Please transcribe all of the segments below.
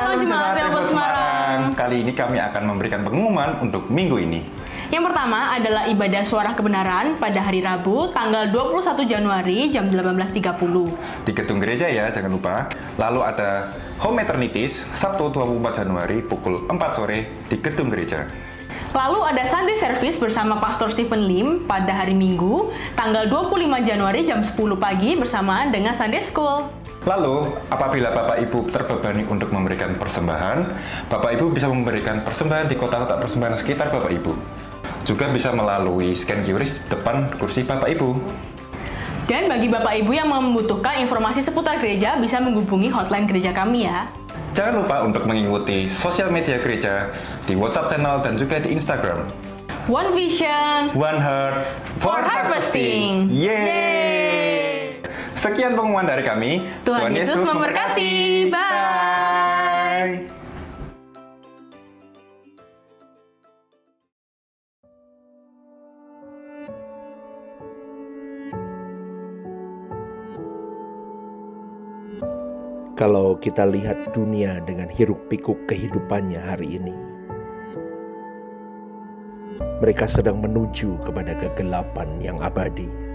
Shalom Jemaat Rehoboth Semarang. Kali ini kami akan memberikan pengumuman untuk minggu ini. Yang pertama adalah ibadah suara kebenaran pada hari Rabu tanggal 21 Januari jam 18.30. Di gedung gereja ya, jangan lupa. Lalu ada Home Eternities Sabtu 24 Januari pukul 4 sore di gedung gereja. Lalu ada Sunday Service bersama Pastor Stephen Lim pada hari Minggu tanggal 25 Januari jam 10 pagi bersamaan dengan Sunday School. Lalu, apabila Bapak Ibu terbebani untuk memberikan persembahan, Bapak Ibu bisa memberikan persembahan di kotak-kotak persembahan sekitar Bapak Ibu. Juga bisa melalui scan QR di depan kursi Bapak Ibu. Dan bagi Bapak Ibu yang membutuhkan informasi seputar gereja bisa menghubungi hotline gereja kami ya. Jangan lupa untuk mengikuti sosial media gereja di WhatsApp channel dan juga di Instagram. One Vision, One Heart for Harvesting. Yeay! Sekian pengumuman dari kami. Tuhan Yesus memberkati. Bye. Kalau kita lihat dunia dengan hiruk-pikuk kehidupannya hari ini, mereka sedang menuju kepada kegelapan yang abadi.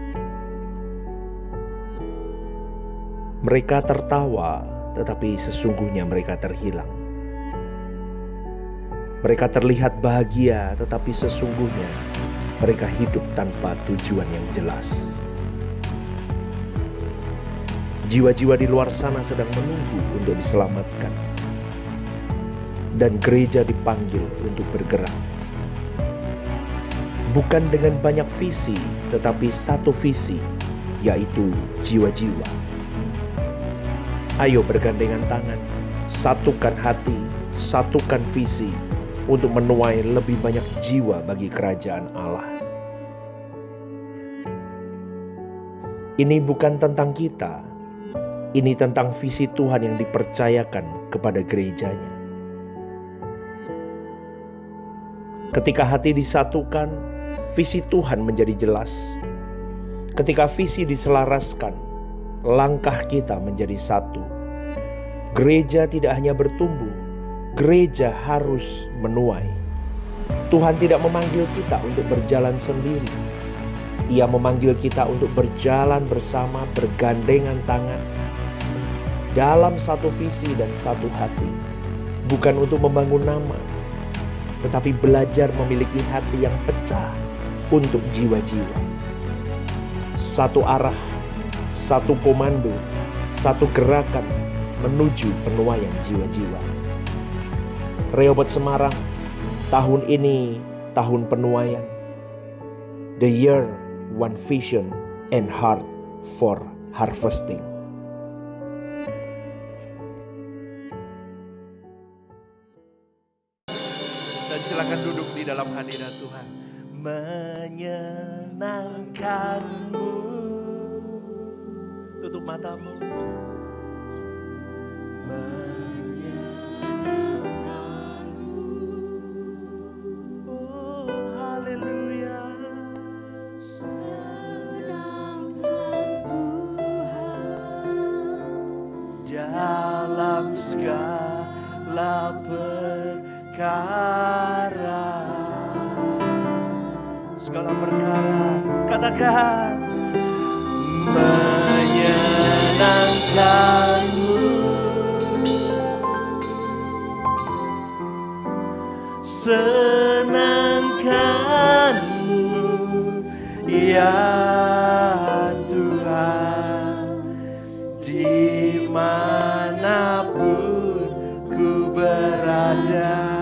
Mereka tertawa, tetapi sesungguhnya mereka terhilang. Mereka terlihat bahagia, tetapi sesungguhnya mereka hidup tanpa tujuan yang jelas. Jiwa-jiwa di luar sana sedang menunggu untuk diselamatkan. Dan gereja dipanggil untuk bergerak. Bukan dengan banyak visi, tetapi satu visi, yaitu jiwa-jiwa. Ayo bergandengan tangan, satukan hati, satukan visi untuk menuai lebih banyak jiwa bagi kerajaan Allah. Ini bukan tentang kita. Ini tentang visi Tuhan yang dipercayakan kepada gerejanya. Ketika hati disatukan, visi Tuhan menjadi jelas. Ketika visi diselaraskan, langkah kita menjadi satu. Gereja tidak hanya bertumbuh, gereja harus menuai. Tuhan tidak memanggil kita untuk berjalan sendiri. Ia memanggil kita untuk berjalan bersama, bergandengan tangan, dalam satu visi dan satu hati. Bukan untuk membangun nama, tetapi belajar memiliki hati yang pecah untuk jiwa-jiwa. Satu arah, satu komando, satu gerakan menuju penuaian jiwa-jiwa. Rehoboth Semarang, tahun ini tahun penuaian. The year, one vision and heart for harvesting. Dan silakan duduk di dalam hadirat Tuhan. Menyenangkanmu. Tutup matamu. Menyenangkanmu. Oh, haleluya. Senangkan Tuhan dalam segala perkara. Segala perkara, katakan menyenangkanmu, senangkanmu ya Tuhan, dimanapun ku berada.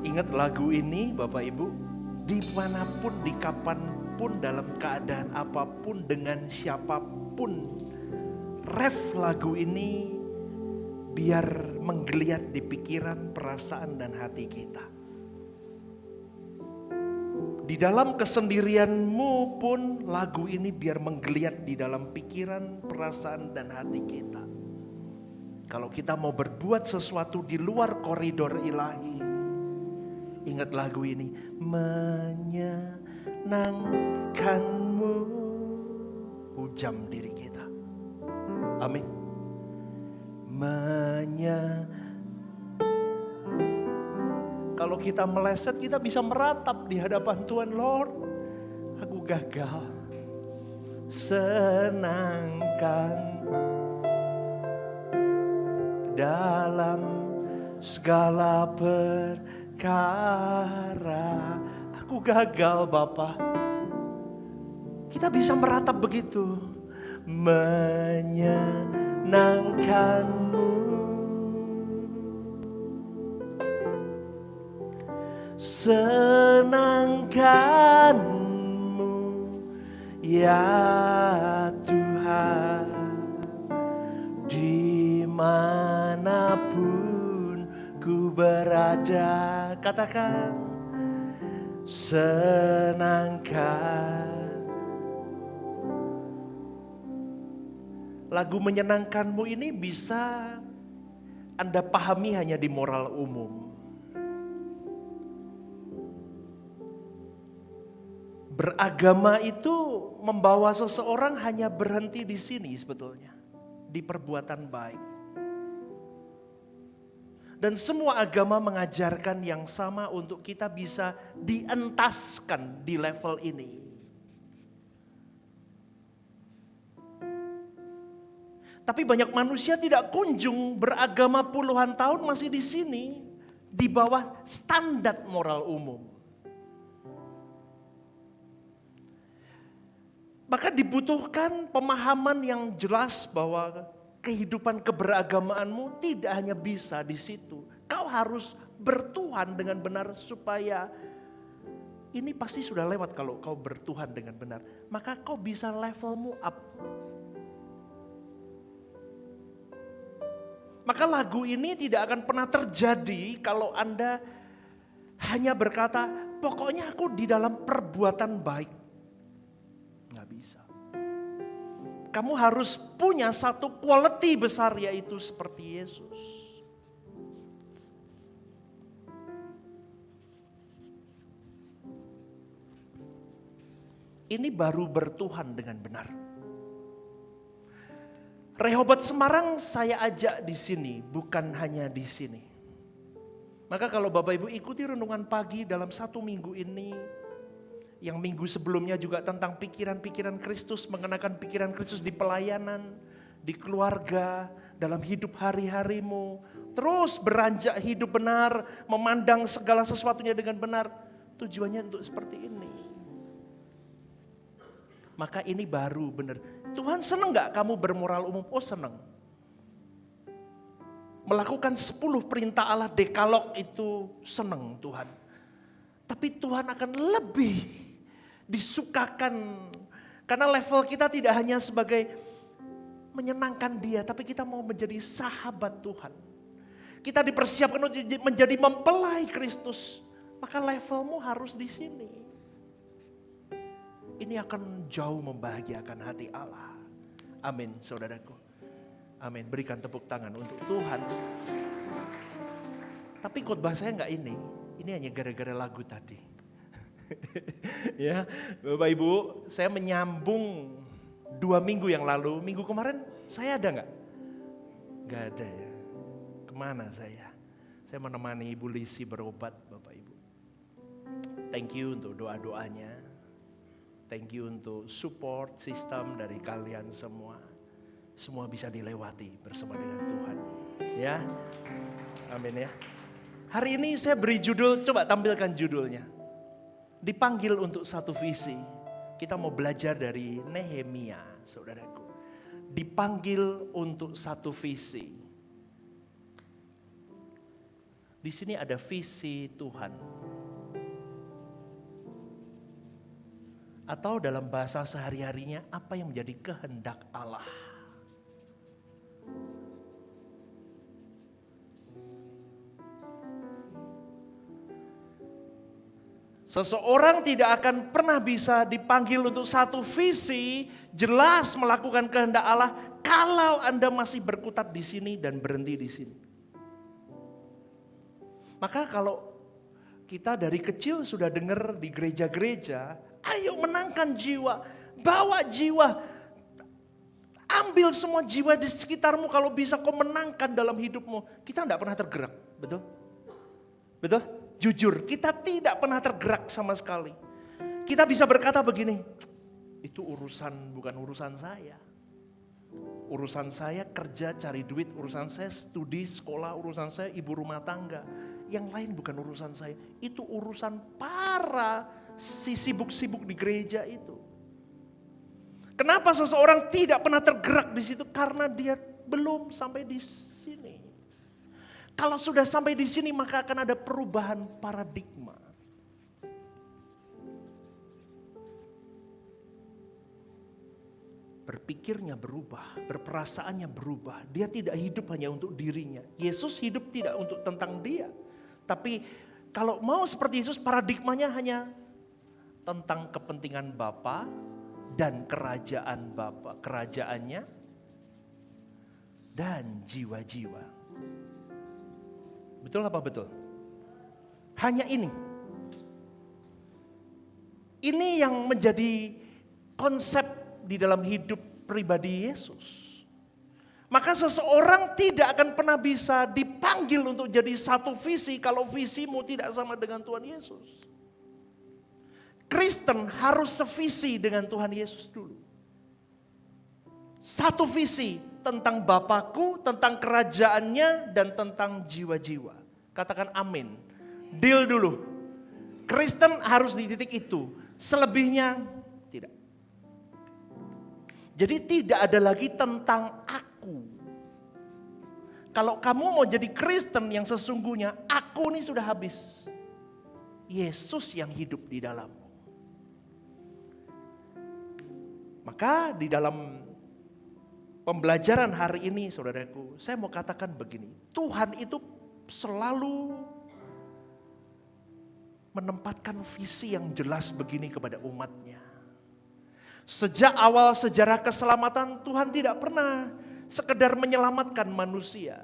Ingat lagu ini Bapak Ibu, dimanapun, di kapanpun, dalam keadaan apapun, dengan siapapun, ref lagu ini biar menggeliat di pikiran, perasaan, dan hati kita. Di dalam kesendirianmu pun lagu ini biar menggeliat di dalam pikiran, perasaan, dan hati kita. Kalau kita mau berbuat sesuatu di luar koridor ilahi, ingat lagu ini. Menyenangkanmu menghujam diri kita. Amin. Kalau kita meleset, kita bisa meratap di hadapan Tuhan. Lord, aku gagal. Senangkan dalam segala perkara. Aku gagal, Bapa. Kita bisa meratap begitu. Menyenangkanmu, senangkanmu ya Tuhan, dimanapun ku berada. Katakan, senangkan. Lagu menyenangkanmu ini bisa Anda pahami hanya di moral umum. Beragama itu membawa seseorang hanya berhenti di sini sebetulnya, di perbuatan baik. Dan semua agama mengajarkan yang sama untuk kita bisa dientaskan di level ini. Tapi banyak manusia tidak kunjung beragama puluhan tahun masih di sini, di bawah standar moral umum. Maka dibutuhkan pemahaman yang jelas bahwa kehidupan keberagamaanmu tidak hanya bisa di situ. Kau harus bertuhan dengan benar supaya ini pasti sudah lewat kalau kau bertuhan dengan benar. Maka kau bisa levelmu up. Maka lagu ini tidak akan pernah terjadi kalau Anda hanya berkata, pokoknya aku di dalam perbuatan baik. Nggak bisa. Kamu harus punya satu quality besar, yaitu seperti Yesus. Ini baru bertuhan dengan benar. Rehoboth Semarang saya ajak di sini, bukan hanya di sini. Maka kalau Bapak Ibu ikuti renungan pagi dalam 1 minggu ini, yang minggu sebelumnya juga tentang pikiran-pikiran Kristus, mengenakan pikiran Kristus di pelayanan, di keluarga, dalam hidup hari-harimu. Terus beranjak hidup benar, memandang segala sesuatunya dengan benar. Tujuannya untuk seperti ini. Maka ini baru benar. Tuhan senang gak kamu bermoral umum? Oh senang. Melakukan 10 perintah Allah dekalog itu senang Tuhan. Tapi Tuhan akan lebih disukakan. Karena level kita tidak hanya sebagai menyenangkan Dia, tapi kita mau menjadi sahabat Tuhan. Kita dipersiapkan untuk menjadi mempelai Kristus. Maka levelmu harus di sini. Ini akan jauh membahagiakan hati Allah. Amin, saudaraku. Amin. Berikan tepuk tangan untuk Tuhan. Tapi khotbah saya enggak ini. Ini hanya gara-gara lagu tadi. Ya, Bapak Ibu, saya menyambung 2 minggu yang lalu. Minggu kemarin saya ada enggak? Enggak ada ya. Kemana saya? Saya menemani Ibu Lisi berobat, Bapak Ibu. Thank you untuk doa-doanya. Thank you untuk support sistem dari kalian semua. Semua bisa dilewati bersama dengan Tuhan. Ya, amin ya. Hari ini saya beri judul, coba tampilkan judulnya. Dipanggil untuk satu visi. Kita mau belajar dari Nehemia, saudaraku. Dipanggil untuk satu visi. Di sini ada visi Tuhan. Atau dalam bahasa sehari-harinya, apa yang menjadi kehendak Allah. Seseorang tidak akan pernah bisa dipanggil untuk satu visi, jelas melakukan kehendak Allah, kalau Anda masih berkutat di sini dan berhenti di sini. Maka kalau kita dari kecil sudah dengar di gereja-gereja, ayo menangkan jiwa, bawa jiwa. Ambil semua jiwa di sekitarmu kalau bisa kau menangkan dalam hidupmu. Kita tidak pernah tergerak, betul? Betul? Jujur, kita tidak pernah tergerak sama sekali. Kita bisa berkata begini, itu bukan urusan saya. Urusan saya kerja, cari duit, urusan saya studi, sekolah, urusan saya ibu rumah tangga. Yang lain bukan urusan saya, itu urusan para si sibuk-sibuk di gereja itu. Kenapa seseorang tidak pernah tergerak di situ? Karena dia belum sampai di sini. Kalau sudah sampai di sini maka akan ada perubahan paradigma. Berpikirnya berubah, berperasaannya berubah. Dia tidak hidup hanya untuk dirinya. Yesus hidup tidak untuk tentang dia. Tapi kalau mau seperti Yesus, paradigmanya hanya tentang kepentingan Bapa dan kerajaan Bapa, kerajaannya dan jiwa-jiwa. Betul apa betul? Hanya ini. Ini yang menjadi konsep di dalam hidup pribadi Yesus. Maka seseorang tidak akan pernah bisa dipanggil untuk jadi satu visi kalau visimu tidak sama dengan Tuhan Yesus. Kristen harus sevisi dengan Tuhan Yesus dulu. Satu visi tentang Bapakku, tentang kerajaannya, dan tentang jiwa-jiwa. Katakan amin. Deal dulu. Kristen harus di titik itu. Selebihnya tidak. Jadi tidak ada lagi tentang aku. Kalau kamu mau jadi Kristen yang sesungguhnya, aku ini sudah habis. Yesus yang hidup di dalammu. Maka di dalam pembelajaran hari ini saudaraku, saya mau katakan begini. Tuhan itu selalu menempatkan visi yang jelas begini kepada umatnya. Sejak awal sejarah keselamatan, Tuhan tidak pernah sekedar menyelamatkan manusia.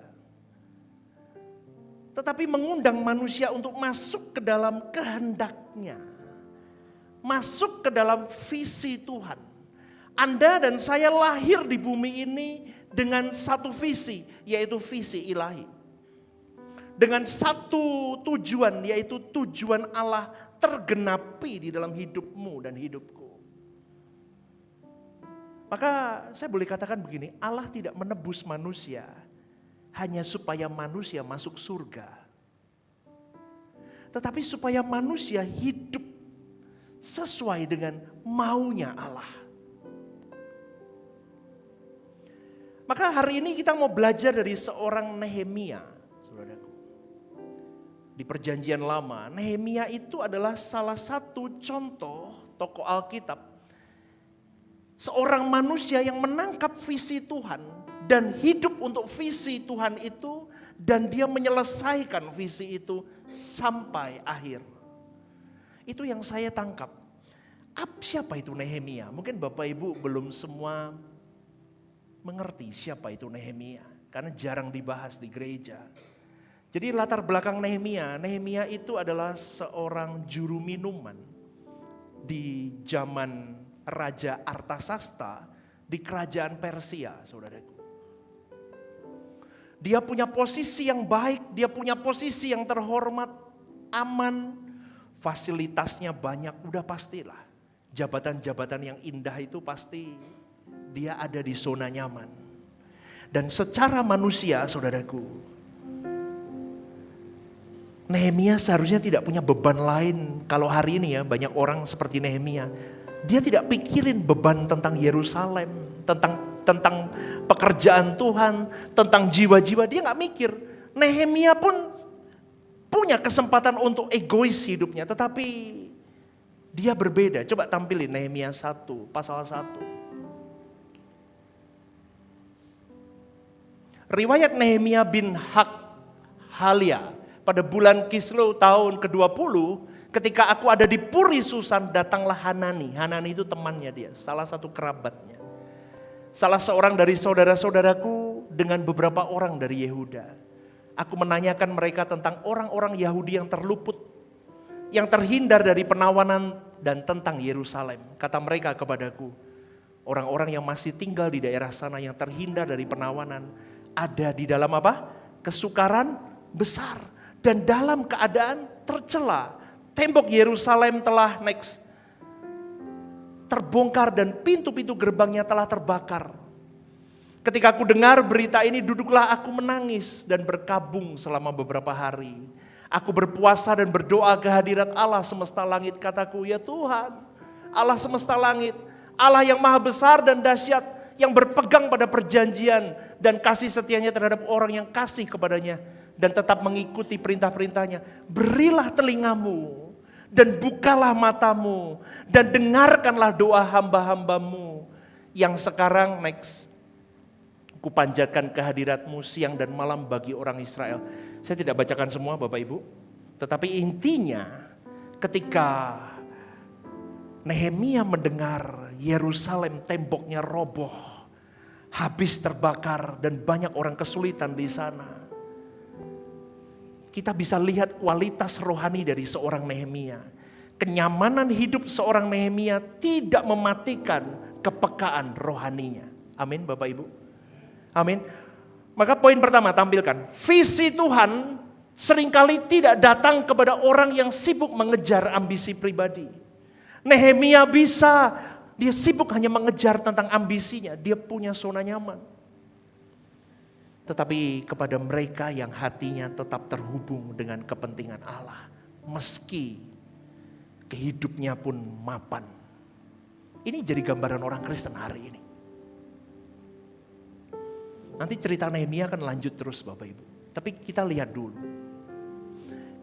Tetapi mengundang manusia untuk masuk ke dalam kehendaknya. Masuk ke dalam visi Tuhan. Anda dan saya lahir di bumi ini dengan satu visi, yaitu visi ilahi. Dengan satu tujuan, yaitu tujuan Allah tergenapi di dalam hidupmu dan hidupku. Maka saya boleh katakan begini, Allah tidak menebus manusia hanya supaya manusia masuk surga. Tetapi supaya manusia hidup sesuai dengan maunya Allah. Maka hari ini kita mau belajar dari seorang Nehemia, saudaraku. Di perjanjian lama, Nehemia itu adalah salah satu contoh tokoh Alkitab. Seorang manusia yang menangkap visi Tuhan dan hidup untuk visi Tuhan itu. Dan dia menyelesaikan visi itu sampai akhir. Itu yang saya tangkap. Siapa itu Nehemia? Mungkin Bapak Ibu belum semua mengerti siapa itu Nehemia, karena jarang dibahas di gereja. Jadi latar belakang Nehemia itu adalah seorang juru minuman di zaman Raja Artasasta di kerajaan Persia, saudaraku. Dia punya posisi yang baik, dia punya posisi yang terhormat, aman, fasilitasnya banyak, udah pastilah. Jabatan-jabatan yang indah itu pasti dia ada di zona nyaman. Dan secara manusia, saudaraku, Nehemia seharusnya tidak punya beban lain. Kalau hari ini ya banyak orang seperti Nehemia, dia tidak pikirin beban tentang Yerusalem, tentang pekerjaan Tuhan, tentang jiwa-jiwa, dia gak mikir. Nehemia pun punya kesempatan untuk egois hidupnya, tetapi dia berbeda. Coba tampilin Nehemia 1, pasal 1. Riwayat Nehemia bin Hakhalia, pada bulan Kislew tahun ke-20, ketika aku ada di Puri Susan, datanglah Hanani. Hanani itu temannya dia, salah satu kerabatnya. Salah seorang dari saudara-saudaraku dengan beberapa orang dari Yehuda. Aku menanyakan mereka tentang orang-orang Yahudi yang terluput, yang terhindar dari penawanan dan tentang Yerusalem. Kata mereka kepadaku, Orang-orang yang masih tinggal di daerah sana yang terhindar dari penawanan ada di dalam apa? Kesukaran besar dan dalam keadaan tercela. Tembok Yerusalem telah terbongkar dan pintu-pintu gerbangnya telah terbakar. Ketika aku dengar berita ini, duduklah aku menangis dan berkabung selama beberapa hari. Aku berpuasa dan berdoa ke hadirat Allah semesta langit. Kataku, ya Tuhan, Allah semesta langit, Allah yang maha besar dan dahsyat, yang berpegang pada perjanjian dan kasih setianya terhadap orang yang kasih kepadanya dan tetap mengikuti perintah-perintahnya. Berilah telingamu dan bukalah matamu dan dengarkanlah doa hamba-hambamu yang sekarang kupanjatkan kehadiratmu siang dan malam bagi orang Israel. Saya tidak bacakan semua Bapak Ibu, tetapi intinya ketika Nehemia mendengar Yerusalem temboknya roboh, habis terbakar dan banyak orang kesulitan di sana, kita bisa lihat kualitas rohani dari seorang Nehemia. Kenyamanan hidup seorang Nehemia tidak mematikan kepekaan rohaninya. Amin Bapak Ibu. Amin. Maka poin pertama tampilkan, visi Tuhan seringkali tidak datang kepada orang yang sibuk mengejar ambisi pribadi. Nehemia dia sibuk hanya mengejar tentang ambisinya, dia punya zona nyaman. Tetapi kepada mereka yang hatinya tetap terhubung dengan kepentingan Allah, meski kehidupnya pun mapan. Ini jadi gambaran orang Kristen hari ini. Nanti cerita Nehemia akan lanjut terus Bapak Ibu. Tapi kita lihat dulu.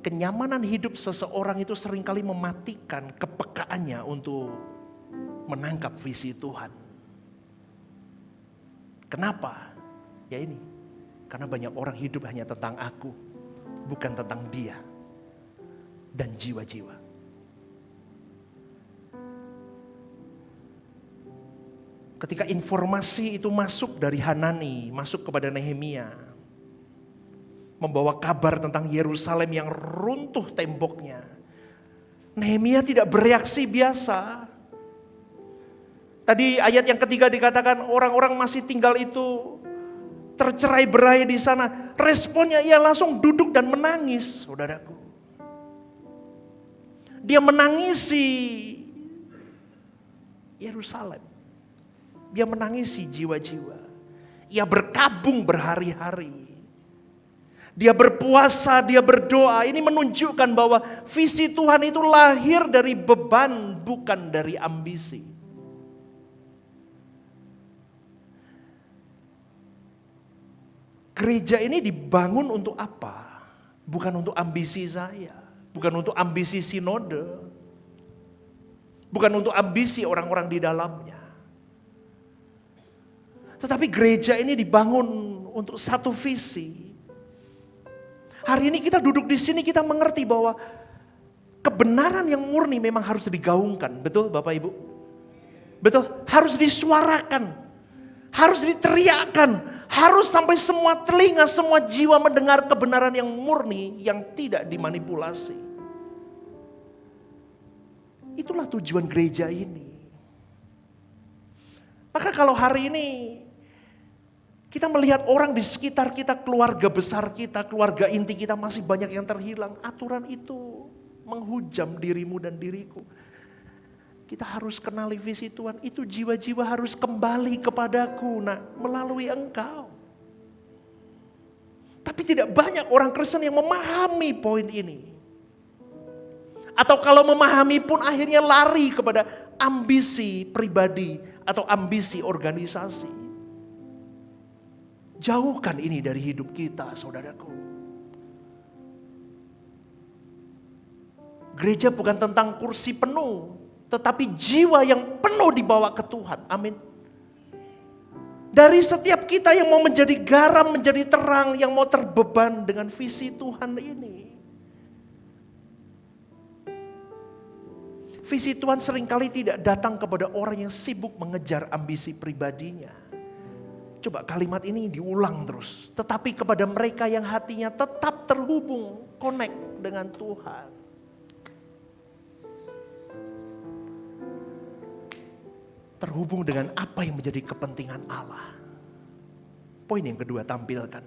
Kenyamanan hidup seseorang itu seringkali mematikan kepekaannya untuk menangkap visi Tuhan. Kenapa? Ya ini. Karena banyak orang hidup hanya tentang aku, bukan tentang dia dan jiwa-jiwa. Ketika informasi itu masuk dari Hanani, masuk kepada Nehemia, membawa kabar tentang Yerusalem yang runtuh temboknya, Nehemia tidak bereaksi biasa. Tadi ayat yang ketiga dikatakan orang-orang masih tinggal itu tercerai-berai di sana. Responnya ia langsung duduk dan menangis, saudaraku. Dia menangisi Yerusalem. Dia menangisi jiwa-jiwa. Ia berkabung berhari-hari. Dia berpuasa, dia berdoa. Ini menunjukkan bahwa visi Tuhan itu lahir dari beban, bukan dari ambisi. Gereja ini dibangun untuk apa? Bukan untuk ambisi saya. Bukan untuk ambisi sinode. Bukan untuk ambisi orang-orang di dalamnya. Tetapi gereja ini dibangun untuk satu visi. Hari ini kita duduk di sini, kita mengerti bahwa kebenaran yang murni memang harus digaungkan. Betul Bapak Ibu? Betul, harus disuarakan. Harus diteriakkan. Harus sampai semua telinga, semua jiwa mendengar kebenaran yang murni, yang tidak dimanipulasi. Itulah tujuan gereja ini. Maka kalau hari ini kita melihat orang di sekitar kita, keluarga besar kita, keluarga inti kita masih banyak yang terhilang. Aturan itu menghujam dirimu dan diriku. Kita harus kenali visi Tuhan. Itu jiwa-jiwa harus kembali kepadaku melalui engkau. Tapi tidak banyak orang Kristen yang memahami poin ini. Atau kalau memahami pun akhirnya lari kepada ambisi pribadi atau ambisi organisasi. Jauhkan ini dari hidup kita, saudaraku. Gereja bukan tentang kursi penuh, tetapi jiwa yang penuh dibawa ke Tuhan. Amin. Dari setiap kita yang mau menjadi garam, menjadi terang, yang mau terbeban dengan visi Tuhan ini. Visi Tuhan seringkali tidak datang kepada orang yang sibuk mengejar ambisi pribadinya. Coba kalimat ini diulang terus. Tetapi kepada mereka yang hatinya tetap terhubung, connect dengan Tuhan. terhubung dengan apa yang menjadi kepentingan Allah. Poin yang kedua, tampilkan.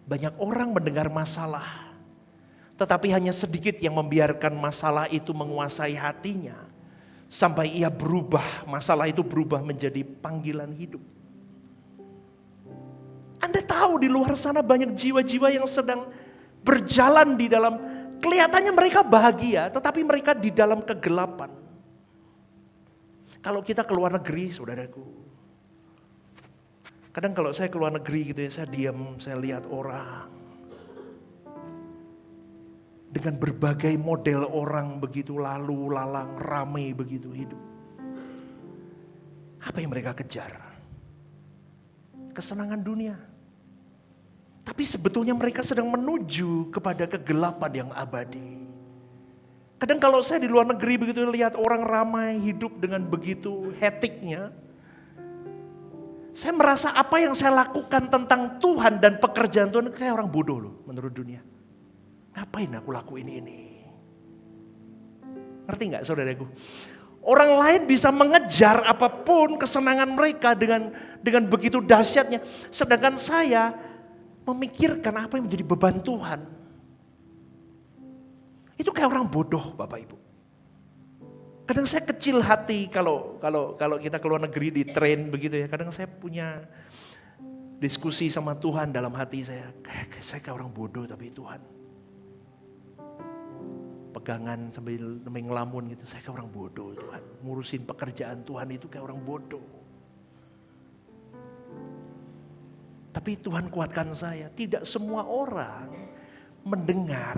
Banyak orang mendengar masalah, tetapi hanya sedikit yang membiarkan masalah itu menguasai hatinya, sampai ia berubah, masalah itu berubah menjadi panggilan hidup. Anda tahu di luar sana banyak jiwa-jiwa yang sedang berjalan di dalam, kelihatannya mereka bahagia, tetapi mereka di dalam kegelapan. Kalau kita ke luar negeri, saudaraku, kadang kalau saya ke luar negeri gitu ya, saya diam, saya lihat orang. Dengan berbagai model orang begitu lalu lalang, ramai begitu hidup. Apa yang mereka kejar? Kesenangan dunia. Tapi sebetulnya mereka sedang menuju kepada kegelapan yang abadi. Kadang kalau saya di luar negeri begitu lihat orang ramai hidup dengan begitu hektiknya, saya merasa apa yang saya lakukan tentang Tuhan dan pekerjaan Tuhan kayak orang bodoh loh menurut dunia. Ngapain aku lakuin ini? Ngerti gak saudaraku? Orang lain bisa mengejar apapun kesenangan mereka dengan begitu dahsyatnya. Sedangkan saya memikirkan apa yang menjadi beban Tuhan. Itu kayak orang bodoh Bapak Ibu. Kadang saya kecil hati kalau kita keluar negeri di train begitu ya. Kadang saya punya diskusi sama Tuhan dalam hati saya. Saya kayak orang bodoh tapi Tuhan. Pegangan sambil ngelamun gitu. Saya kayak orang bodoh Tuhan. Ngurusin pekerjaan Tuhan itu kayak orang bodoh. Tapi Tuhan kuatkan saya. Tidak semua orang mendengar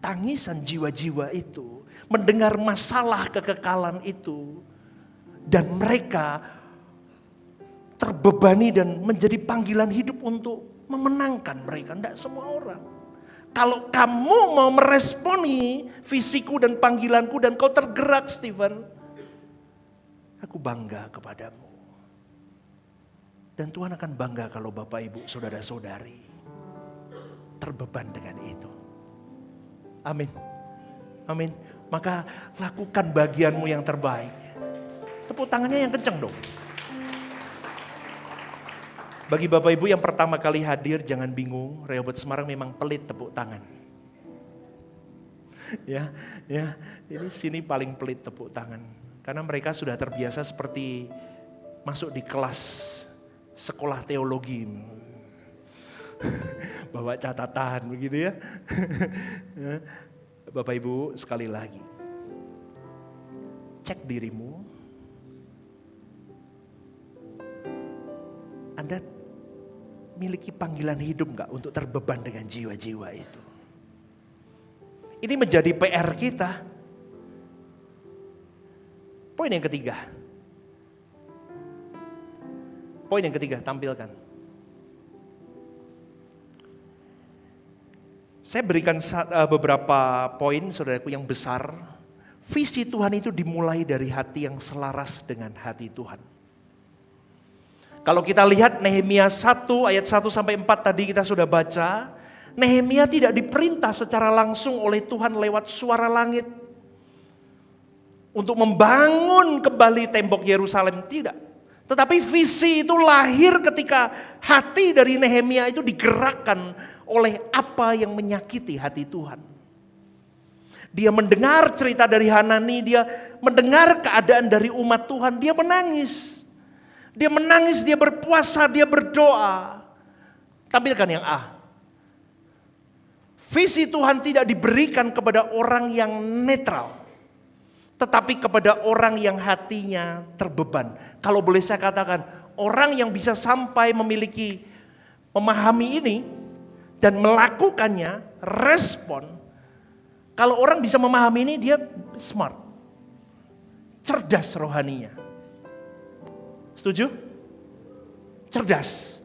tangisan jiwa-jiwa itu, mendengar masalah kekekalan itu, dan mereka terbebani dan menjadi panggilan hidup untuk memenangkan mereka. Tidak semua orang. Kalau kamu mau meresponi visiku dan panggilanku dan kau tergerak Stephen, aku bangga kepadamu. Dan Tuhan akan bangga kalau Bapak Ibu saudara-saudari terbeban dengan itu. Amin. Amin. Maka lakukan bagianmu yang terbaik. Tepuk tangannya yang kencang dong. Bagi Bapak Ibu yang pertama kali hadir, jangan bingung. Rehoboth Semarang memang pelit tepuk tangan. Ya, ini sini paling pelit tepuk tangan. Karena mereka sudah terbiasa seperti masuk di kelas sekolah teologi. Bawa catatan begitu ya. Bapak Ibu sekali lagi, cek dirimu. Anda miliki panggilan hidup gak untuk terbeban dengan jiwa-jiwa itu? Ini menjadi PR kita. Poin yang ketiga. Poin yang ketiga, tampilkan. Saya berikan beberapa poin saudaraku yang besar. Visi Tuhan itu dimulai dari hati yang selaras dengan hati Tuhan. Kalau kita lihat Nehemia 1 ayat 1 sampai 4 tadi kita sudah baca. Nehemia tidak diperintah secara langsung oleh Tuhan lewat suara langit. Untuk membangun kembali tembok Yerusalem, tidak. Tetapi visi itu lahir ketika hati dari Nehemia itu digerakkan oleh apa yang menyakiti hati Tuhan. Dia mendengar cerita dari Hanani, dia mendengar keadaan dari umat Tuhan, dia menangis. Dia menangis, dia berpuasa, dia berdoa. Tampilkan yang A. Visi Tuhan tidak diberikan kepada orang yang netral, tetapi kepada orang yang hatinya terbeban. Kalau boleh saya katakan, orang yang bisa sampai memahami ini, dan melakukannya, respon. Kalau orang bisa memahami ini, dia smart. Cerdas rohaninya. Setuju? Cerdas.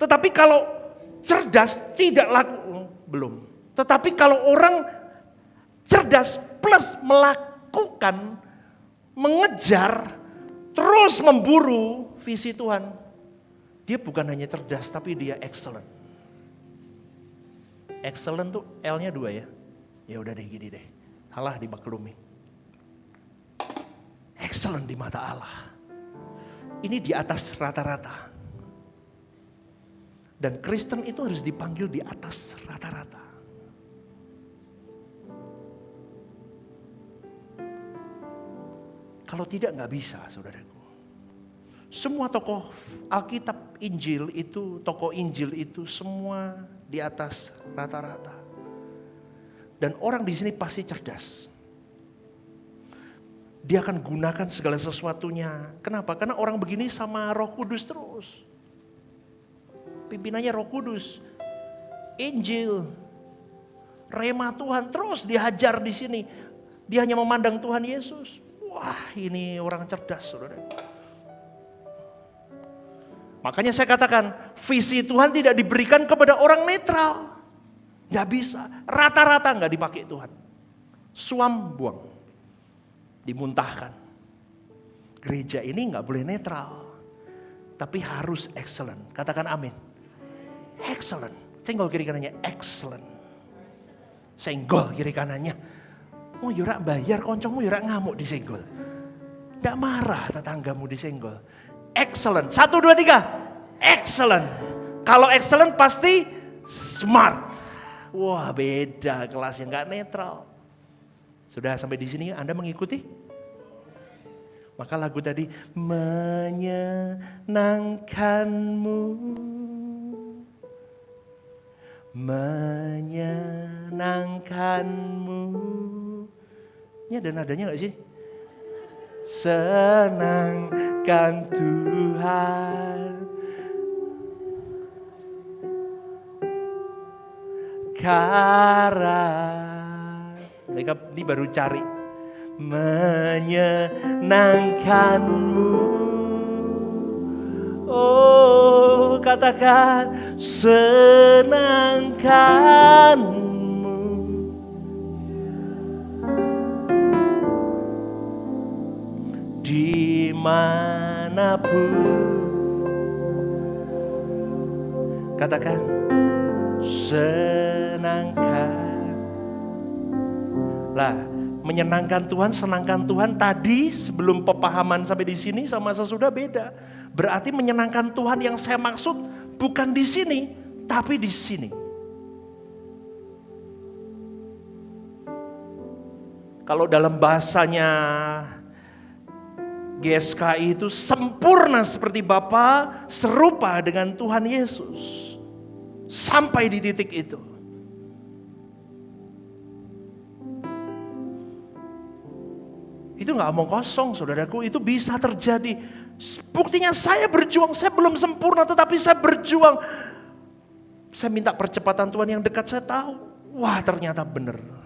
Tetapi kalau cerdas tidak belum. Tetapi kalau orang cerdas plus melakukan, mengejar, terus memburu visi Tuhan. Dia bukan hanya cerdas, tapi dia excellent. Excellent tuh L-nya 2 ya. Ya udah deh gini deh. Salah dimaklumi. excellent di mata Allah. Ini di atas rata-rata. Dan Kristen itu harus dipanggil di atas rata-rata. Kalau tidak nggak bisa, saudaraku. Semua tokoh Alkitab Injil itu, tokoh Injil itu semua di atas rata-rata. Dan orang di sini pasti cerdas. Dia akan gunakan segala sesuatunya. Kenapa? Karena orang begini sama Roh Kudus terus. Pimpinannya Roh Kudus. Injil. Rema Tuhan terus dihajar di sini. Dia hanya memandang Tuhan Yesus. Wah, ini orang cerdas, saudara. Makanya saya katakan, visi Tuhan tidak diberikan kepada orang netral. Nggak bisa. Rata-rata nggak dipakai Tuhan. Suam buang. Dimuntahkan. Gereja ini nggak boleh netral. Tapi harus excellent. Katakan amin. Excellent. Senggol kiri kanannya. Excellent. Senggol kiri kanannya. Mau yurak bayar, koncongmu yurak ngamuk disenggol. Nggak marah tetanggamu disenggol. Excellent. 1, 2, 3. Excellent. Kalau excellent pasti smart. Wah, beda kelasnya, nggak netral. Sudah sampai di sini Anda mengikuti? Maka lagu tadi menyenangkanmu, menyenangkanmu. Ini ada nadanya gak sih? Senangkan Tuhan karena mereka ini baru cari menyenangkanmu. Oh, katakan senangkanmu. Dimanapun. Katakan senangkan. Lah, menyenangkan Tuhan, senangkan Tuhan tadi sebelum pemahaman sampai di sini sama sesudah beda. Berarti menyenangkan Tuhan yang saya maksud bukan di sini, tapi di sini. Kalau dalam bahasanya GSKI itu sempurna seperti Bapa, serupa dengan Tuhan Yesus. Sampai di titik itu. Itu gak omong kosong, saudaraku, itu bisa terjadi. Buktinya saya berjuang, saya belum sempurna tetapi saya berjuang. Saya minta percepatan Tuhan yang dekat, saya tahu. Wah, ternyata benar.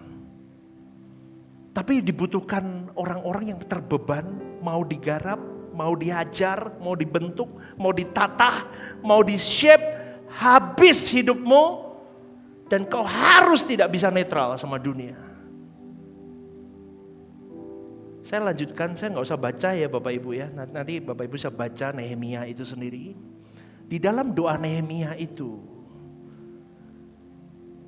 Tapi dibutuhkan orang-orang yang terbeban, mau digarap, mau dihajar, mau dibentuk, mau ditatah, mau di-shape, habis hidupmu, dan kau harus tidak bisa netral sama dunia. Saya lanjutkan, saya nggak usah baca ya Bapak Ibu ya, nanti Bapak Ibu bisa baca Nehemia itu sendiri. Di dalam doa Nehemia itu,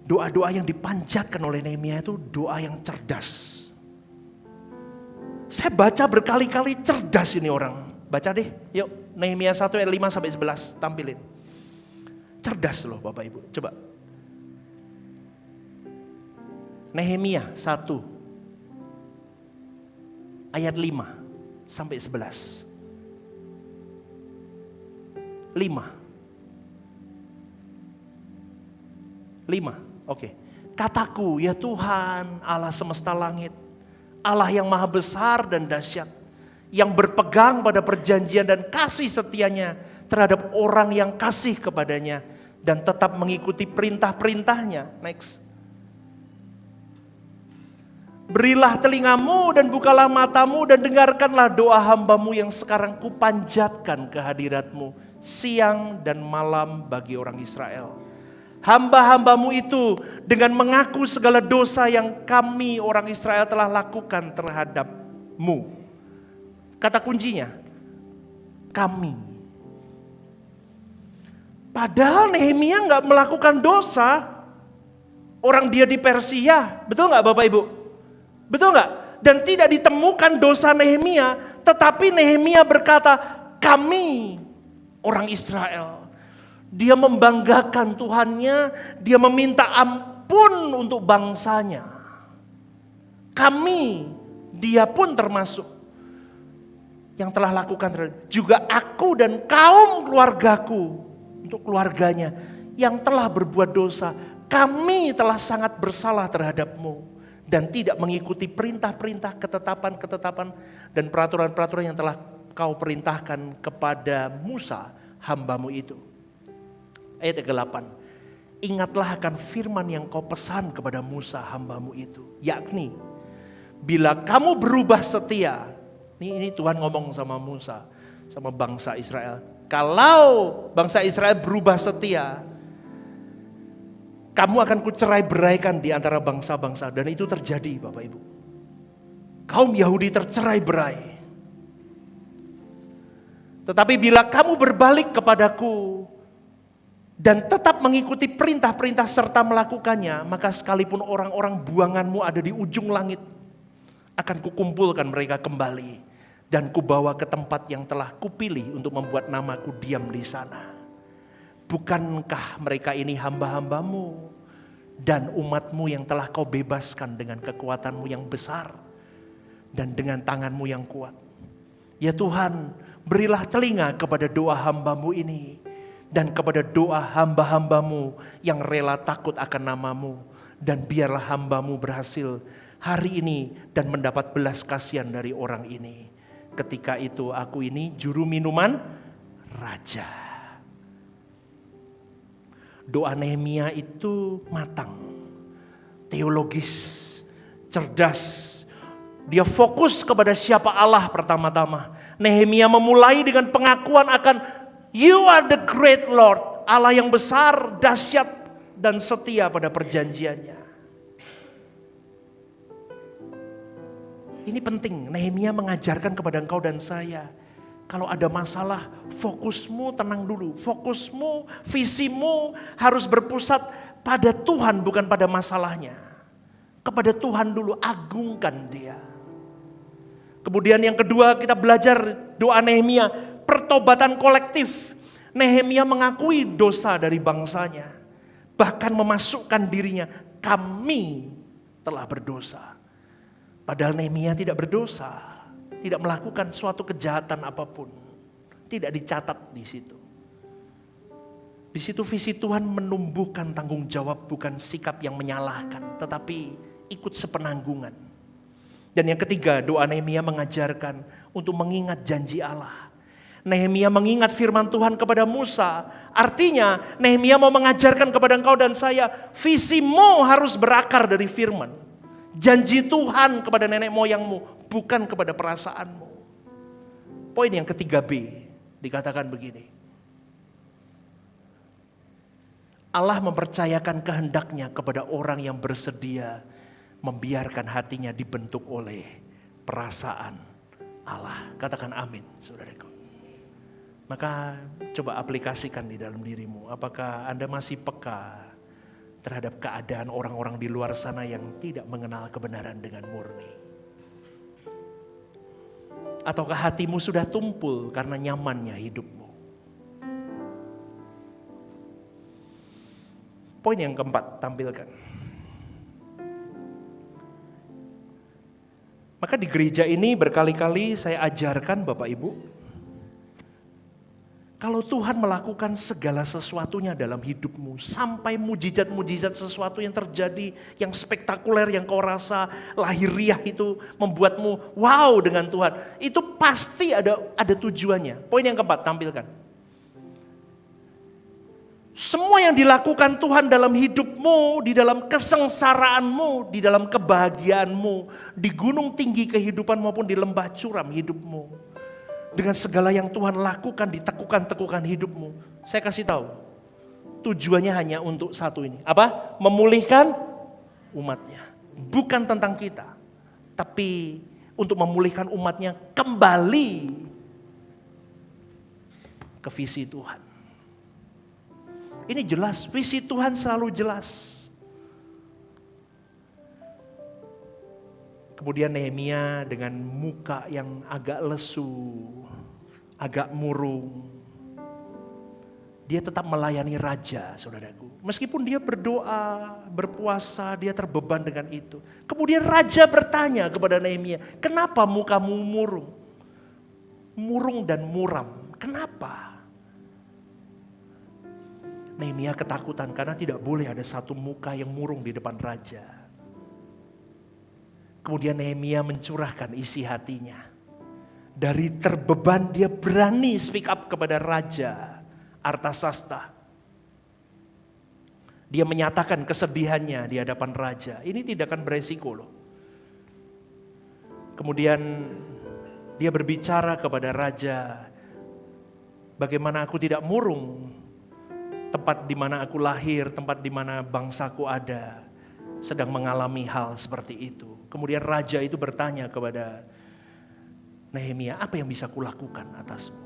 doa-doa yang dipanjatkan oleh Nehemia itu doa yang cerdas. Saya baca berkali-kali, cerdas ini orang. Baca deh, yuk Nehemia 1 ayat 5 sampai 11, tampilin. Cerdas loh Bapak Ibu, coba. Nehemia 1 ayat 5 sampai 11. 5, oke. Kataku, ya Tuhan Allah semesta langit, Allah yang maha besar dan dahsyat, yang berpegang pada perjanjian dan kasih setianya terhadap orang yang kasih kepadanya dan tetap mengikuti perintah-perintahnya. Next. Berilah telingamu dan bukalah matamu dan dengarkanlah doa hambamu yang sekarang kupanjatkan ke hadiratmu siang dan malam bagi orang Israel. Hamba-hambamu itu dengan mengaku segala dosa yang kami orang Israel telah lakukan terhadapmu. Kata kuncinya, kami. Padahal Nehemia gak melakukan dosa. Orang dia di Persia, betul gak Bapak Ibu? Betul gak? dan tidak ditemukan dosa Nehemia, tetapi Nehemia berkata, kami orang Israel. Dia membanggakan Tuhannya, dia meminta ampun untuk bangsanya. Kami, dia pun termasuk yang telah lakukan, juga aku dan kaum keluargaku, untuk keluarganya yang telah berbuat dosa. Kami telah sangat bersalah terhadapmu dan tidak mengikuti perintah-perintah, ketetapan-ketetapan dan peraturan-peraturan yang telah kau perintahkan kepada Musa hambamu itu. Ayat 8. Ingatlah akan firman yang kau pesan kepada Musa hambamu itu, yakni bila kamu berubah setia. Ini Tuhan ngomong sama Musa, sama bangsa Israel. Kalau bangsa Israel berubah setia, kamu akan kucerai beraikan di antara bangsa-bangsa. Dan itu terjadi Bapak Ibu. Kaum Yahudi tercerai berai. Tetapi bila kamu berbalik kepadaku dan tetap mengikuti perintah-perintah serta melakukannya, maka sekalipun orang-orang buanganmu ada di ujung langit, akan kukumpulkan mereka kembali dan kubawa ke tempat yang telah kupilih untuk membuat namaku diam di sana. Bukankah mereka ini hamba-hambamu dan umatmu yang telah kau bebaskan dengan kekuatanmu yang besar dan dengan tanganmu yang kuat? Ya Tuhan, berilah telinga kepada doa hambamu ini dan kepada doa hamba-hambamu yang rela takut akan namamu. Dan biarlah hambamu berhasil hari ini dan mendapat belas kasihan dari orang ini. Ketika itu aku ini juru minuman raja. Doa Nehemia itu matang, teologis, cerdas. Dia fokus kepada siapa Allah pertama-tama. Nehemia memulai dengan pengakuan akan You are the great Lord, Allah yang besar, dahsyat dan setia pada perjanjiannya. Ini penting, Nehemia mengajarkan kepada engkau dan saya. Kalau ada masalah, fokusmu tenang dulu. Fokusmu, visimu harus berpusat pada Tuhan, bukan pada masalahnya. Kepada Tuhan dulu, agungkan Dia. Kemudian yang kedua, kita belajar doa Nehemia, pertobatan kolektif. Nehemia mengakui dosa dari bangsanya. Bahkan memasukkan dirinya, kami telah berdosa. Padahal Nehemia tidak berdosa. Tidak melakukan suatu kejahatan apapun. Tidak dicatat di situ. Di situ visi Tuhan menumbuhkan tanggung jawab, bukan sikap yang menyalahkan, tetapi ikut sepenanggungan. Dan yang ketiga, doa Nehemia mengajarkan untuk mengingat janji Allah. Nehemia mengingat firman Tuhan kepada Musa. Artinya Nehemia mau mengajarkan kepada engkau dan saya, visimu harus berakar dari firman. Janji Tuhan kepada nenek moyangmu, bukan kepada perasaanmu. Poin yang ketiga B, dikatakan begini. Allah mempercayakan kehendaknya kepada orang yang bersedia membiarkan hatinya dibentuk oleh perasaan Allah. Katakan amin, saudaraku. Maka coba aplikasikan di dalam dirimu. Apakah Anda masih peka terhadap keadaan orang-orang di luar sana yang tidak mengenal kebenaran dengan murni? Ataukah hatimu sudah tumpul karena nyamannya hidupmu? Poin yang keempat, tampilkan. Maka di gereja ini berkali-kali saya ajarkan Bapak Ibu, kalau Tuhan melakukan segala sesuatunya dalam hidupmu, sampai mujizat-mujizat sesuatu yang terjadi, yang spektakuler, yang kau rasa lahiriah itu membuatmu wow dengan Tuhan, itu pasti ada tujuannya. Poin yang keempat, tampilkan. Semua yang dilakukan Tuhan dalam hidupmu, di dalam kesengsaraanmu, di dalam kebahagiaanmu, di gunung tinggi kehidupan maupun di lembah curam hidupmu, dengan segala yang Tuhan lakukan di tekukan-tekukan hidupmu, saya kasih tahu, tujuannya hanya untuk satu ini. Apa? Memulihkan umatnya. Bukan tentang kita, tapi untuk memulihkan umatnya kembali ke visi Tuhan. Ini jelas, visi Tuhan selalu jelas. Kemudian Nehemia dengan muka yang agak lesu, agak murung, dia tetap melayani raja, saudaraku. Meskipun dia berdoa, berpuasa, dia terbeban dengan itu. Kemudian raja bertanya kepada Nehemia, kenapa mukamu murung? Murung dan muram, kenapa? Nehemia ketakutan karena tidak boleh ada satu muka yang murung di depan raja. Kemudian Nehemia mencurahkan isi hatinya. Dari terbeban dia berani speak up kepada Raja Artasasta. Dia menyatakan kesedihannya di hadapan raja. Ini tindakan beresiko loh. Kemudian dia berbicara kepada raja, bagaimana aku tidak murung, tempat di mana aku lahir, tempat di mana bangsaku ada, sedang mengalami hal seperti itu. Kemudian raja itu bertanya kepada Nehemia, apa yang bisa kulakukan atasmu?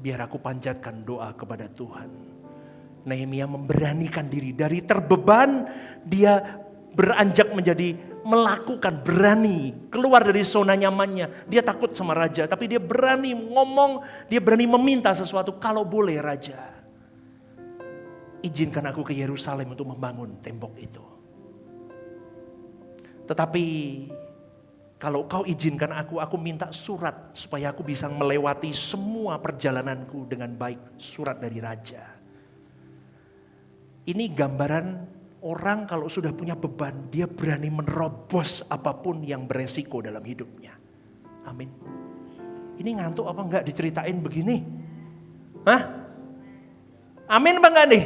Biar aku panjatkan doa kepada Tuhan. Nehemia memberanikan diri, dari terbeban dia beranjak menjadi melakukan, berani keluar dari zona nyamannya. Dia takut sama raja, tapi dia berani ngomong, dia berani meminta sesuatu. Kalau boleh raja, izinkan aku ke Yerusalem untuk membangun tembok itu. Tetapi kalau kau izinkan aku minta surat supaya aku bisa melewati semua perjalananku dengan baik. Surat dari raja. Ini gambaran orang kalau sudah punya beban, dia berani menerobos apapun yang beresiko dalam hidupnya. Amin. Ini ngantuk apa enggak diceritain begini? Hah? Amin apa enggak nih?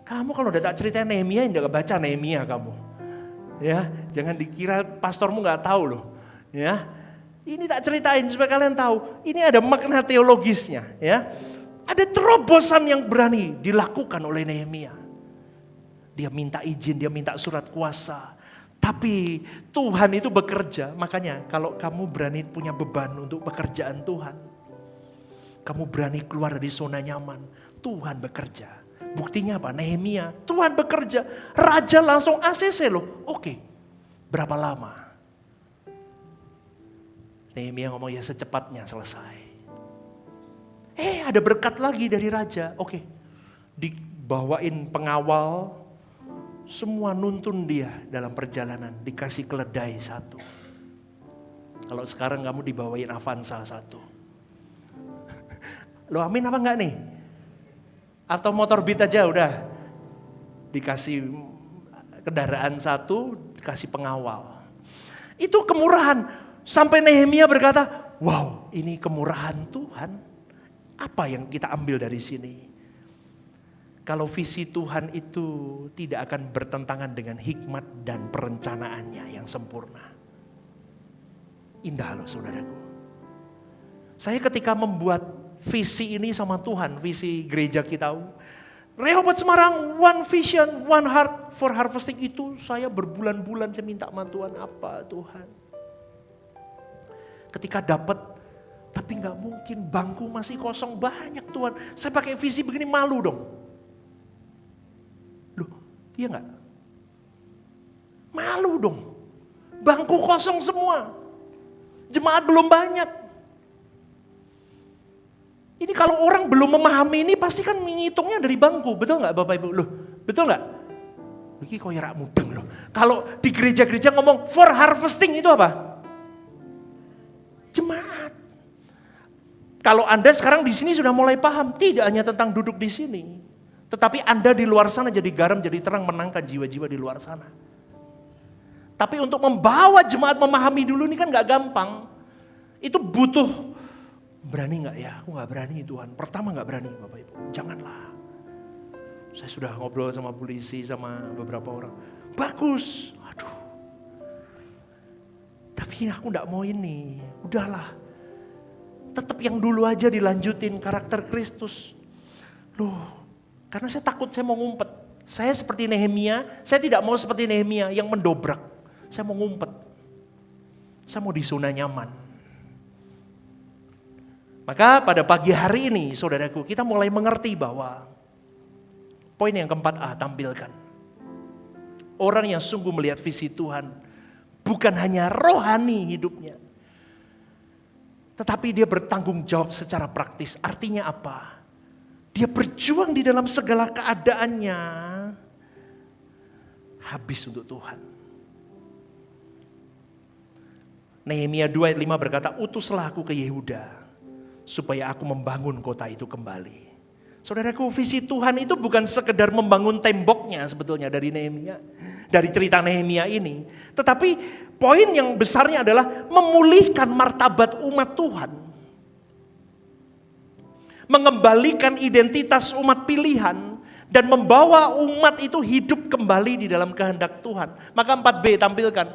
Kamu kalau udah tak ceritain Nehemia, enggak baca Nehemia kamu. Ya, jangan dikira pastormu nggak tahu loh. Ya, ini tak ceritain supaya kalian tahu. Ini ada makna teologisnya. Ya, ada terobosan yang berani dilakukan oleh Nehemia. Dia minta izin, dia minta surat kuasa. Tapi Tuhan itu bekerja. Makanya kalau kamu berani punya beban untuk pekerjaan Tuhan, kamu berani keluar dari zona nyaman, Tuhan bekerja. Buktinya apa? Nehemia, Tuhan bekerja. Raja langsung ACC loh. Oke, berapa lama? Nehemia ngomong ya secepatnya selesai. Ada berkat lagi dari raja. Oke, dibawain pengawal. Semua nuntun dia dalam perjalanan. Dikasih keledai 1. Kalau sekarang kamu dibawain Avanza 1. Lo amin apa enggak nih? Atau motor Beat aja udah dikasih kendaraan 1, dikasih pengawal. Itu kemurahan. Sampai Nehemia berkata, wow ini kemurahan Tuhan. Apa yang kita ambil dari sini? Kalau visi Tuhan itu tidak akan bertentangan dengan hikmat dan perencanaannya yang sempurna. Indah loh saudaraku. Saya ketika membuat visi ini sama Tuhan, visi gereja kita, Rehoboth Semarang, one vision, one heart for harvesting, itu saya berbulan-bulan saya minta sama Tuhan, apa Tuhan. Ketika dapat, tapi gak mungkin, bangku masih kosong banyak Tuhan. Saya pakai visi begini malu dong. Loh, iya gak? Malu dong. Bangku kosong semua. Jemaat belum banyak. Ini kalau orang belum memahami ini pasti kan menghitungnya dari bangku. Betul gak Bapak Ibu? Loh, betul gak? Ini kok ya mudeng loh. Kalau di gereja-gereja ngomong for harvesting itu apa? Jemaat. Kalau Anda sekarang di sini sudah mulai paham, tidak hanya tentang duduk di sini. Tetapi Anda di luar sana jadi garam, jadi terang, menangkan jiwa-jiwa di luar sana. Tapi untuk membawa jemaat memahami dulu ini kan gak gampang. Itu butuh, berani gak ya? Aku gak berani Tuhan. Pertama gak berani Bapak Ibu. Janganlah. Saya sudah ngobrol sama polisi, sama beberapa orang. Bagus. Aduh. Tapi aku gak mau ini. Udahlah. Tetap yang dulu aja dilanjutin karakter Kristus. Loh. Karena saya takut saya mau ngumpet. Saya seperti Nehemia. Saya tidak mau seperti Nehemia yang mendobrak. Saya mau ngumpet. Saya mau di zona nyaman. Maka pada pagi hari ini saudaraku, kita mulai mengerti bahwa poin yang keempat tampilkan. Orang yang sungguh melihat visi Tuhan bukan hanya rohani hidupnya, tetapi dia bertanggung jawab secara praktis. Artinya apa? Dia berjuang di dalam segala keadaannya, habis untuk Tuhan. Nehemia 2 ayat 5 berkata, utuslah aku ke Yehuda, supaya aku membangun kota itu kembali. Saudaraku, visi Tuhan itu bukan sekedar membangun temboknya sebetulnya dari Nehemia, dari cerita Nehemia ini. Tetapi poin yang besarnya adalah memulihkan martabat umat Tuhan. Mengembalikan identitas umat pilihan dan membawa umat itu hidup kembali di dalam kehendak Tuhan. Maka 4B tampilkan.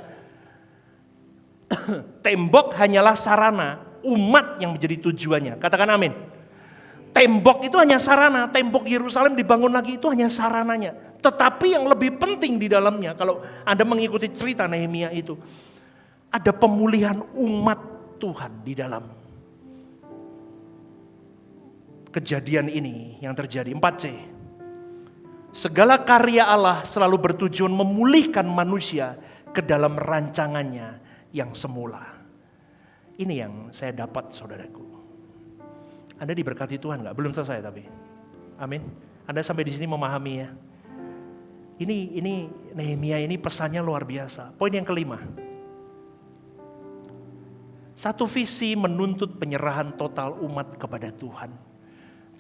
Tembok hanyalah sarana, umat yang menjadi tujuannya. Katakan amin. Tembok itu hanya sarana, tembok Yerusalem dibangun lagi itu hanya sarananya. Tetapi yang lebih penting di dalamnya, kalau Anda mengikuti cerita Nehemia itu, ada pemulihan umat Tuhan di dalam kejadian ini yang terjadi. 4C. Segala karya Allah selalu bertujuan memulihkan manusia ke dalam rancangannya yang semula. Ini yang saya dapat, saudaraku. Anda diberkati Tuhan nggak? Belum selesai tapi. Amin. Anda sampai di sini memahami ya. Ini Nehemia ini pesannya luar biasa. Poin yang kelima. Satu visi menuntut penyerahan total umat kepada Tuhan.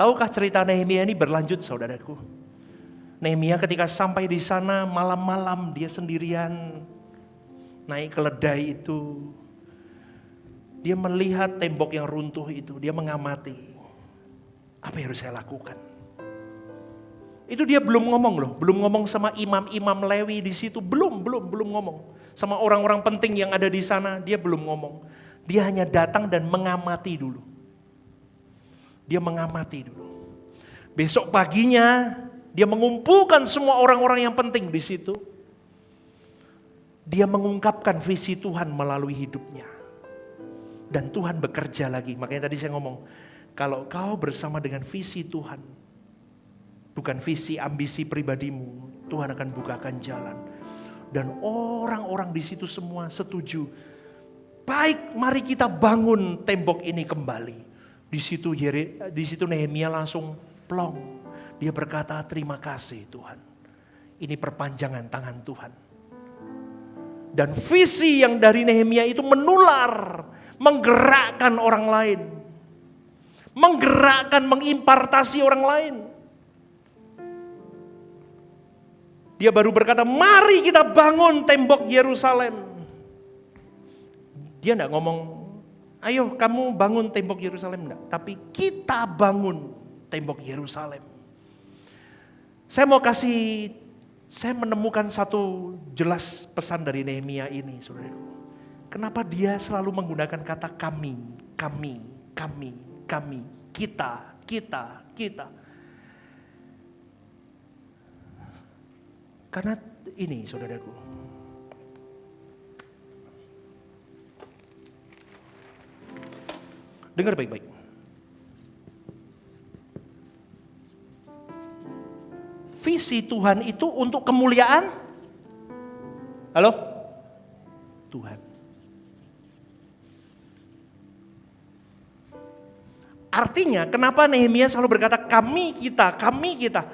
Tahukah cerita Nehemia ini berlanjut, saudaraku? Nehemia ketika sampai di sana malam-malam dia sendirian naik keledai itu. Dia melihat tembok yang runtuh itu, dia mengamati. Apa yang harus saya lakukan? Itu dia belum ngomong loh, belum ngomong sama imam-imam Lewi di situ, belum ngomong. Sama orang-orang penting yang ada di sana, dia belum ngomong. Dia hanya datang dan mengamati dulu. Dia mengamati dulu. Besok paginya, dia mengumpulkan semua orang-orang yang penting di situ. Dia mengungkapkan visi Tuhan melalui hidupnya. Dan Tuhan bekerja lagi. Makanya tadi saya ngomong, kalau kau bersama dengan visi Tuhan, bukan visi ambisi pribadimu, Tuhan akan bukakan jalan. Dan orang-orang di situ semua setuju. Baik, mari kita bangun tembok ini kembali. Di situ Nehemia langsung plong. Dia berkata, terima kasih Tuhan. Ini perpanjangan tangan Tuhan. Dan visi yang dari Nehemia itu menular, menggerakkan orang lain, menggerakkan, mengimpartasi orang lain. Dia baru berkata, mari kita bangun tembok Yerusalem. Dia enggak ngomong, ayo kamu bangun tembok Yerusalem, enggak. Tapi kita bangun tembok Yerusalem. Saya menemukan satu jelas pesan dari Nehemia ini, saudaraku. Kenapa dia selalu menggunakan kata kami, kita. Karena ini, saudaraku. Dengar baik-baik. Visi Tuhan itu untuk kemuliaan. Halo? Tuhan. Artinya kenapa Nehemia selalu berkata kami kita.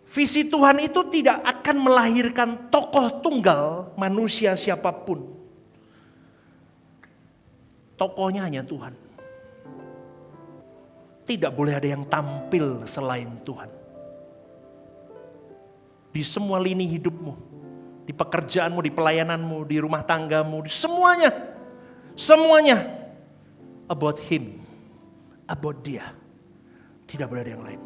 Visi Tuhan itu tidak akan melahirkan tokoh tunggal manusia siapapun. Tokohnya hanya Tuhan. Tidak boleh ada yang tampil selain Tuhan. Di semua lini hidupmu, di pekerjaanmu, di pelayananmu, di rumah tanggamu, di semuanya about Him. About dia. Tidak boleh ada yang lain.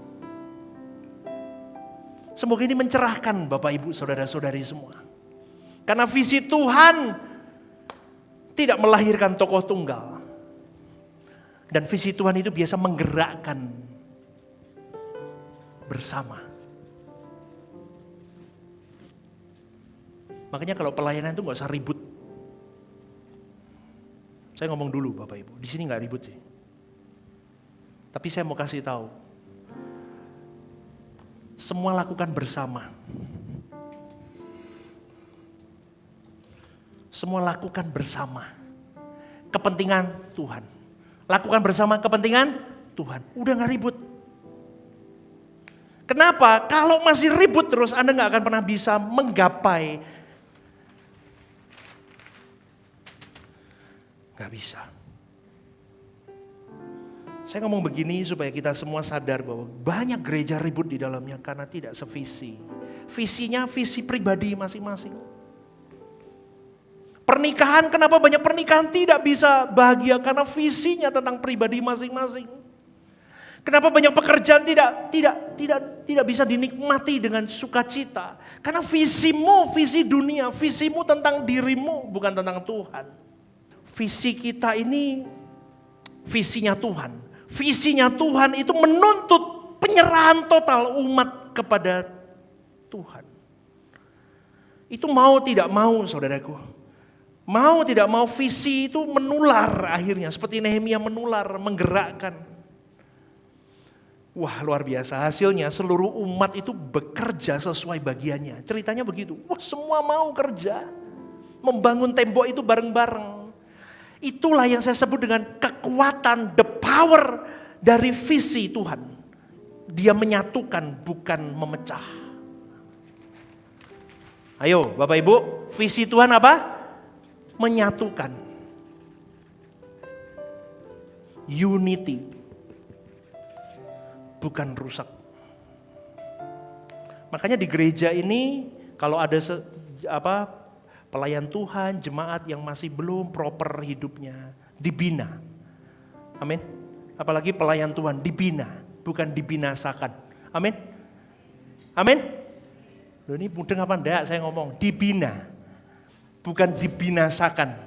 Semoga ini mencerahkan Bapak Ibu saudara-saudari semua. Karena visi Tuhan tidak melahirkan tokoh tunggal. Dan visi Tuhan itu biasa menggerakkan bersama. Makanya kalau pelayanan itu gak usah ribut. Saya ngomong dulu Bapak Ibu, di sini gak ribut sih. Tapi saya mau kasih tahu, semua lakukan bersama. Semua lakukan bersama. Kepentingan Tuhan. Lakukan bersama kepentingan Tuhan. Udah gak ribut. Kenapa? Kalau masih ribut terus Anda gak akan pernah bisa menggapai. Gak bisa. Saya ngomong begini supaya kita semua sadar bahwa banyak gereja ribut di dalamnya karena tidak sevisi. Visinya visi pribadi masing-masing. Pernikahan, kenapa banyak pernikahan tidak bisa bahagia? Karena visinya tentang pribadi masing-masing. Kenapa banyak pekerjaan tidak bisa dinikmati dengan sukacita? Karena visimu, visi dunia, visimu tentang dirimu, bukan tentang Tuhan. Visi kita ini visinya Tuhan. Visinya Tuhan itu menuntut penyerahan total umat kepada Tuhan. Itu mau tidak mau, saudaraku. Mau tidak mau visi itu menular akhirnya. Seperti Nehemia menular, menggerakkan. Wah, luar biasa. Hasilnya seluruh umat itu bekerja sesuai bagiannya. Ceritanya begitu. Wah, semua mau kerja. Membangun tembok itu bareng-bareng. Itulah yang saya sebut dengan kekuatan, the power dari visi Tuhan. Dia menyatukan, bukan memecah. Ayo Bapak Ibu, visi Tuhan apa? Menyatukan. Unity. Bukan rusak. Makanya di gereja ini kalau ada pelayan Tuhan, jemaat yang masih belum proper hidupnya, dibina. Amin. Apalagi pelayan Tuhan, dibina, bukan dibinasakan. Amin. Amin. Loh, ini mudeng apa enggak saya ngomong? Dibina, bukan dibinasakan.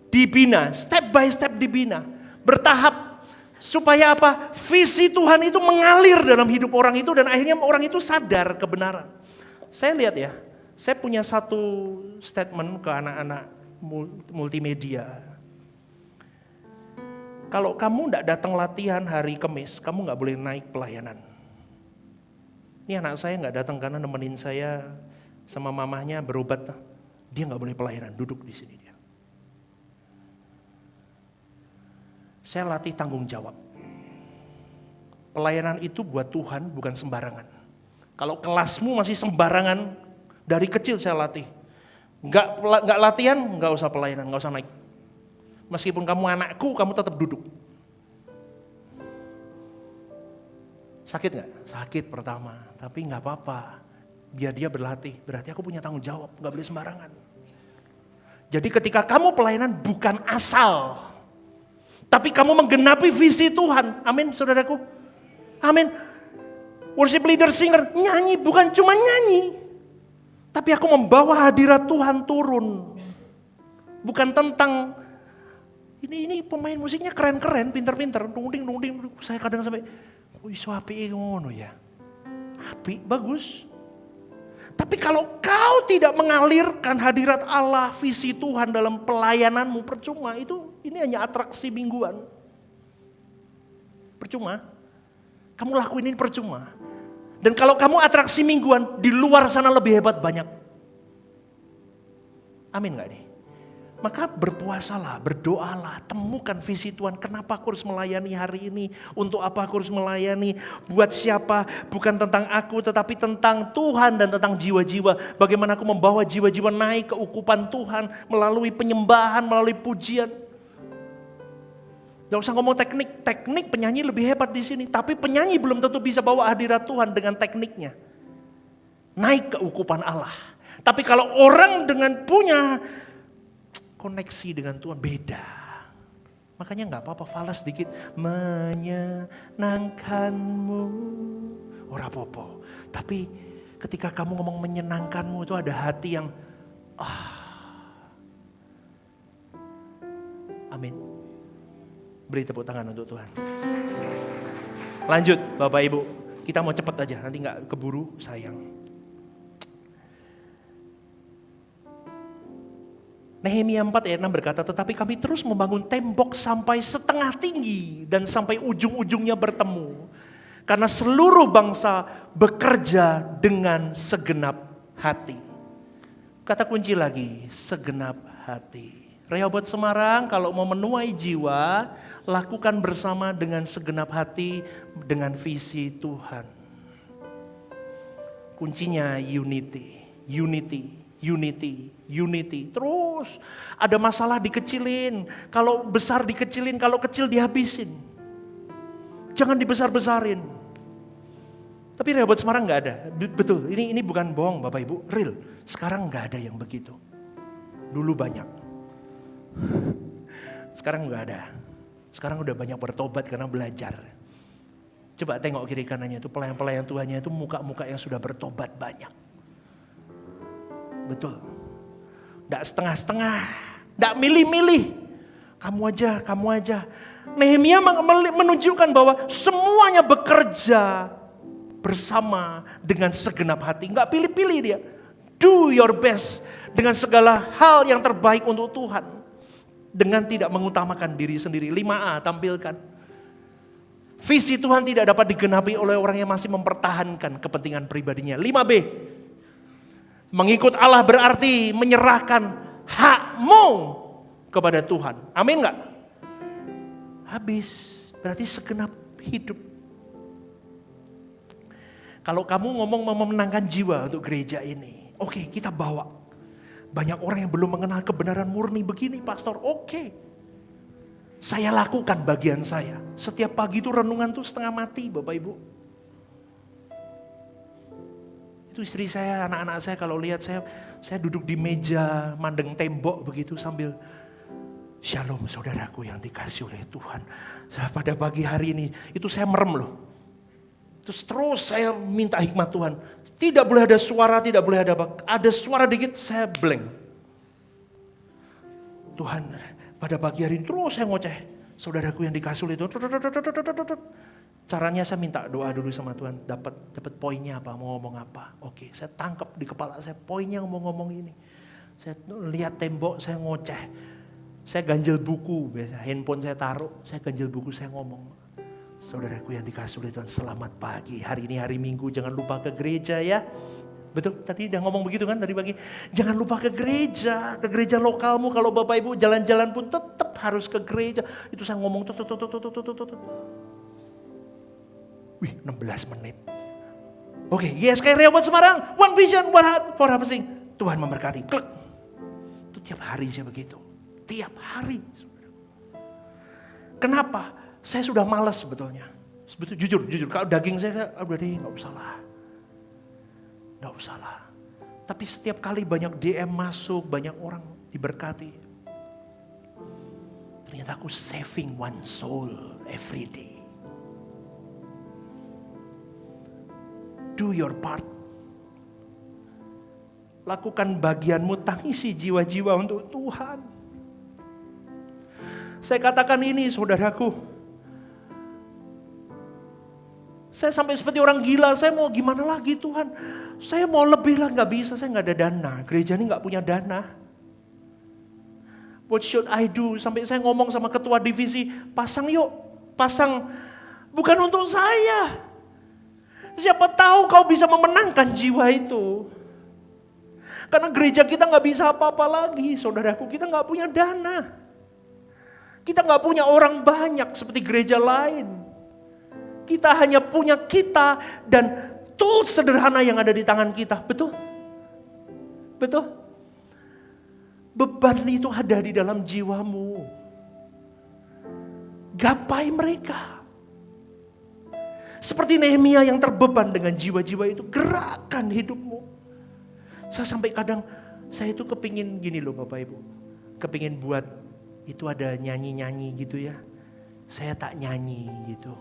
Dibina, step by step dibina. Bertahap, supaya apa? Visi Tuhan itu mengalir dalam hidup orang itu dan akhirnya orang itu sadar kebenaran. Saya lihat ya, saya punya satu statement ke anak-anak multimedia. Kalau kamu tidak datang latihan hari Kamis, kamu nggak boleh naik pelayanan. Ini anak saya nggak datang karena nemenin saya sama mamahnya berobat. Dia nggak boleh pelayanan, duduk di sini dia. Saya latih tanggung jawab. Pelayanan itu buat Tuhan, bukan sembarangan. Kalau kelasmu masih sembarangan, dari kecil saya latih. Enggak latihan, enggak usah pelayanan, enggak usah naik. Meskipun kamu anakku, kamu tetap duduk. Sakit enggak? Sakit pertama, tapi enggak apa-apa. Biar dia berlatih, berarti aku punya tanggung jawab, enggak boleh sembarangan. Jadi ketika kamu pelayanan bukan asal. Tapi kamu menggenapi visi Tuhan. Amin, saudaraku. Amin. Worship leader, singer, nyanyi bukan cuma nyanyi. Tapi aku membawa hadirat Tuhan turun. Bukan tentang, ini pemain musiknya keren-keren, pinter-pinter. Dungding. Saya kadang sampai, iso api ngono ya. Api, bagus. Tapi kalau kau tidak mengalirkan hadirat Allah, visi Tuhan dalam pelayananmu, percuma. Ini hanya atraksi mingguan. Percuma. Kamu lakuin ini percuma. Dan kalau kamu atraksi mingguan, di luar sana lebih hebat banyak. Amin gak nih? Maka berpuasalah, berdoalah, temukan visi Tuhan. Kenapa aku harus melayani hari ini? Untuk apa aku harus melayani? Buat siapa? Bukan tentang aku, tetapi tentang Tuhan dan tentang jiwa-jiwa. Bagaimana aku membawa jiwa-jiwa naik ke ukupan Tuhan melalui penyembahan, melalui pujian. Gak usah ngomong teknik penyanyi lebih hebat di sini. Tapi penyanyi belum tentu bisa bawa hadirat Tuhan dengan tekniknya. Naik ke ukupan Allah. Tapi kalau orang dengan punya koneksi dengan Tuhan beda. Makanya gak apa-apa falas sedikit. Menyenangkanmu. Ora apa-apa. Tapi ketika kamu ngomong menyenangkanmu itu ada hati yang amin. Beri tepuk tangan untuk Tuhan. Lanjut Bapak Ibu. Kita mau cepat aja, nanti gak keburu sayang. Nehemia 4 ayat 6 berkata, tetapi kami terus membangun tembok sampai setengah tinggi dan sampai ujung-ujungnya bertemu. Karena seluruh bangsa bekerja dengan segenap hati. Kata kunci lagi, segenap hati. Rehoboth Semarang, kalau mau menuai jiwa, lakukan bersama dengan segenap hati, dengan visi Tuhan. Kuncinya unity, unity, unity, unity. Terus ada masalah dikecilin, kalau besar dikecilin, kalau kecil dihabisin. Jangan dibesar-besarin. Tapi Rehoboth Semarang nggak ada. Betul, ini bukan bohong Bapak Ibu, real. Sekarang nggak ada yang begitu. Dulu banyak. Sekarang nggak ada. Sekarang udah banyak bertobat karena belajar. Coba tengok kiri kanannya itu pelayan-pelayan Tuhannya itu muka-muka yang sudah bertobat banyak. Betul. Nggak setengah-setengah, nggak milih-milih. Kamu aja. Nehemia menunjukkan bahwa semuanya bekerja bersama dengan segenap hati. Nggak pilih-pilih dia. Do your best dengan segala hal yang terbaik untuk Tuhan. Dengan tidak mengutamakan diri sendiri. 5A tampilkan. Visi Tuhan tidak dapat digenapi oleh orang yang masih mempertahankan kepentingan pribadinya. 5B. Mengikut Allah berarti menyerahkan hakmu kepada Tuhan. Amin gak? Habis. Berarti segenap hidup. Kalau kamu ngomong memenangkan jiwa untuk gereja ini. Oke, kita bawa. Banyak orang yang belum mengenal kebenaran murni begini, pastor. Oke. Saya lakukan bagian saya. Setiap pagi itu renungan tuh setengah mati, Bapak Ibu. Itu istri saya, anak-anak saya kalau lihat saya duduk di meja, mandeng tembok begitu sambil shalom saudaraku yang dikasih oleh Tuhan. Pada pagi hari ini, itu saya merem loh. Terus saya minta hikmat Tuhan. Tidak boleh ada suara, tidak boleh ada apa. Ada suara dikit, saya blank. Tuhan, pada pagi hari ini terus saya ngoceh. Saudaraku yang dikasih oleh Tuhan. Caranya saya minta doa dulu sama Tuhan. Dapat poinnya apa, mau ngomong apa. Oke, saya tangkap di kepala saya poinnya mau ngomong ini. Saya lihat tembok, saya ngoceh. Saya ganjel buku, biasa handphone saya taruh, saya ganjel buku, saya ngomong. Saudaraku yang dikasih oleh Tuhan, selamat pagi. Hari ini hari Minggu, jangan lupa ke gereja ya. Betul, tadi udah ngomong begitu kan tadi pagi. Jangan lupa ke gereja lokalmu. Kalau Bapak Ibu jalan-jalan pun tetap harus ke gereja. Itu saya ngomong Wih, 16 menit. Oke, yes, kayak Rehoboth Semarang. One vision, one heart for harvesting. Tuhan memberkati. Klik. Itu tiap hari saya begitu. Tiap hari. Kenapa? Saya sudah malas sebetulnya. Jujur. Kalau daging saya, udah deh, gak usah lah. Tapi setiap kali banyak DM masuk, banyak orang diberkati. Ternyata aku saving one soul every day. Do your part. Lakukan bagianmu, tangisi jiwa-jiwa untuk Tuhan. Saya katakan ini saudaraku. Saya sampai seperti orang gila, saya mau gimana lagi Tuhan. Saya mau lebih lah, gak bisa, saya gak ada dana. Gereja ini gak punya dana. What should I do? Sampai saya ngomong sama ketua divisi, pasang yuk, pasang. Bukan untuk saya. Siapa tahu kau bisa memenangkan jiwa itu. Karena gereja kita gak bisa apa-apa lagi, saudaraku. Kita gak punya dana. Kita gak punya orang banyak seperti gereja lain. Kita hanya punya kita dan tools sederhana yang ada di tangan kita. Betul? Betul? Beban itu ada di dalam jiwamu. Gapai mereka. Seperti Nehemia yang terbeban dengan jiwa-jiwa itu. Gerakkan hidupmu. Saya sampai kadang, saya itu kepingin gini loh Bapak Ibu. Kepingin buat, itu ada nyanyi-nyanyi gitu ya. Saya tak nyanyi gitu.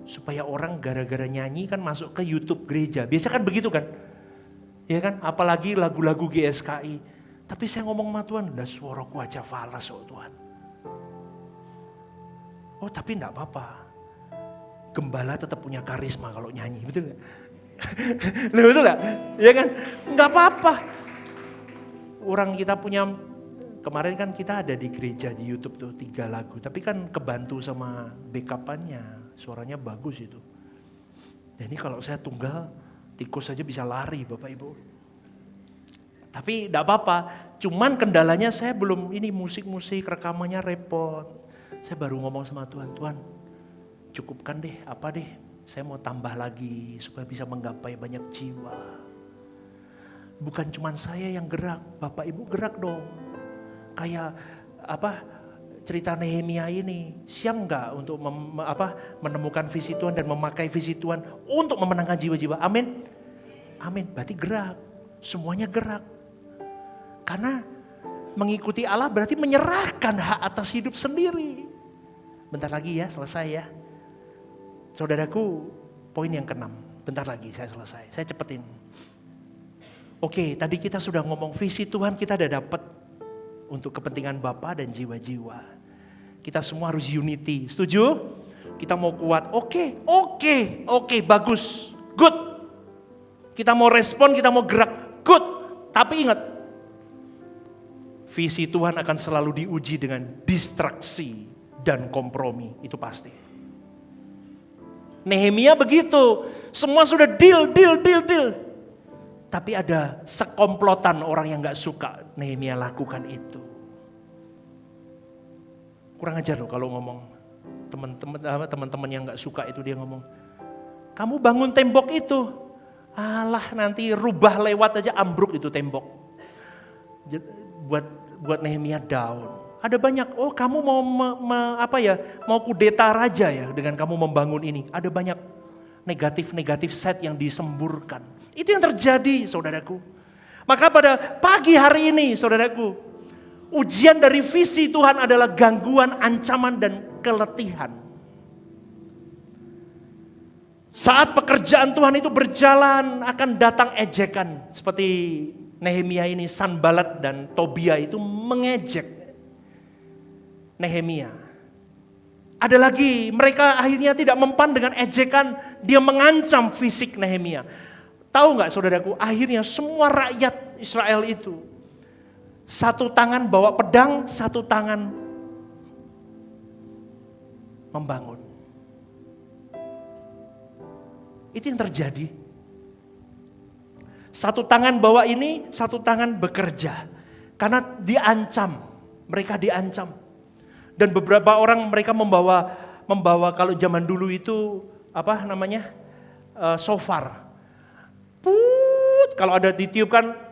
Supaya orang gara-gara nyanyi kan masuk ke YouTube gereja. Biasa kan begitu kan? Ya kan? Apalagi lagu-lagu GSKI. Tapi saya ngomong sama Tuhan, lah suaraku aja falas oh Tuhan. Oh tapi enggak apa-apa. Gembala tetap punya karisma kalau nyanyi, betul gak? Betul gak? Ya kan? Enggak apa-apa. Orang kita punya, kemarin kan kita ada di gereja di YouTube tuh 3 lagu. Tapi kan kebantu sama backup-annya. Suaranya bagus itu. Jadi kalau saya tunggal, tikus saja bisa lari Bapak Ibu. Tapi tidak apa-apa, cuman kendalanya saya belum ini musik-musik, rekamannya repot. Saya baru ngomong sama Tuhan, Tuhan cukupkan deh, apa deh, saya mau tambah lagi supaya bisa menggapai banyak jiwa. Bukan cuman saya yang gerak, Bapak Ibu gerak dong. Kayak cerita Nehemia ini, siap nggak untuk menemukan visi Tuhan dan memakai visi Tuhan untuk memenangkan jiwa-jiwa? Amin. Amin, berarti gerak, semuanya gerak. Karena mengikuti Allah berarti menyerahkan hak atas hidup sendiri. Bentar lagi ya, selesai ya. Saudaraku, poin yang ke-6. Bentar lagi saya selesai, saya cepetin. Oke, tadi kita sudah ngomong visi Tuhan kita udah dapat untuk kepentingan Bapa dan jiwa-jiwa. Kita semua harus unity, setuju? Kita mau kuat, oke, bagus, good. Kita mau respon, kita mau gerak, good. Tapi ingat, visi Tuhan akan selalu diuji dengan distraksi dan kompromi, itu pasti. Nehemia begitu, semua sudah deal. Tapi ada sekomplotan orang yang gak suka Nehemia lakukan itu. Kurang ajar loh kalau ngomong. Teman-teman yang gak suka itu dia ngomong, kamu bangun tembok itu, alah nanti rubah lewat aja ambruk itu tembok. Buat Nehemia down. Ada banyak, kamu mau mau kudeta raja ya dengan kamu membangun ini. Ada banyak negatif set yang disemburkan. Itu yang terjadi, saudaraku. Maka pada pagi hari ini, saudaraku, ujian dari visi Tuhan adalah gangguan, ancaman, dan keletihan. Saat pekerjaan Tuhan itu berjalan, akan datang ejekan. Seperti Nehemia ini, Sanballat dan Tobia itu mengejek Nehemia. Ada lagi, mereka akhirnya tidak mempan dengan ejekan, dia mengancam fisik Nehemia. Tahu nggak saudaraku, akhirnya semua rakyat Israel itu, satu tangan bawa pedang, satu tangan membangun. Itu yang terjadi. Satu tangan bawa ini, satu tangan bekerja. Karena diancam, mereka diancam. Dan beberapa orang mereka membawa kalau zaman dulu itu shofar. Put, kalau ada ditiupkan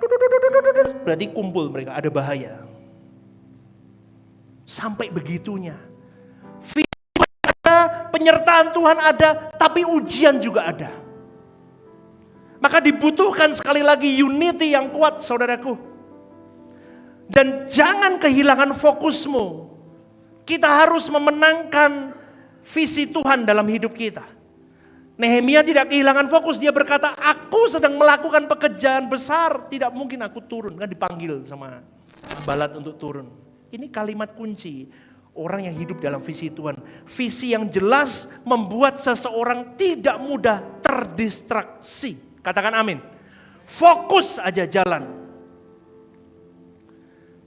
berarti kumpul mereka, ada bahaya. Sampai begitunya. Firman ada, penyertaan Tuhan ada, tapi ujian juga ada. Maka dibutuhkan sekali lagi unity yang kuat, saudaraku. Dan jangan kehilangan fokusmu. Kita harus memenangkan visi Tuhan dalam hidup kita. Nehemia tidak kehilangan fokus, dia berkata, aku sedang melakukan pekerjaan besar, tidak mungkin aku turun. Kan dipanggil sama Sanballat untuk turun. Ini kalimat kunci orang yang hidup dalam visi Tuhan. Visi yang jelas membuat seseorang tidak mudah terdistraksi. Katakan amin. Fokus aja jalan.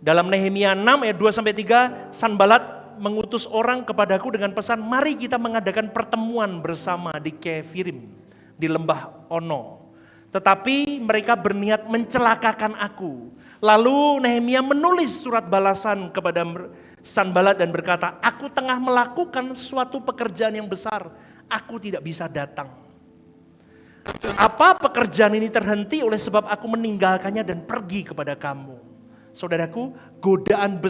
Dalam Nehemia 6 ayat 2-3, Sanballat mengutus orang kepadaku dengan pesan, mari kita mengadakan pertemuan bersama di Kefirim, di lembah Ono. Tetapi mereka berniat mencelakakan aku. Lalu Nehemia menulis surat balasan kepada Sanballat dan berkata, aku tengah melakukan suatu pekerjaan yang besar, aku tidak bisa datang. Apa pekerjaan ini terhenti oleh sebab aku meninggalkannya dan pergi kepada kamu. Saudaraku, godaan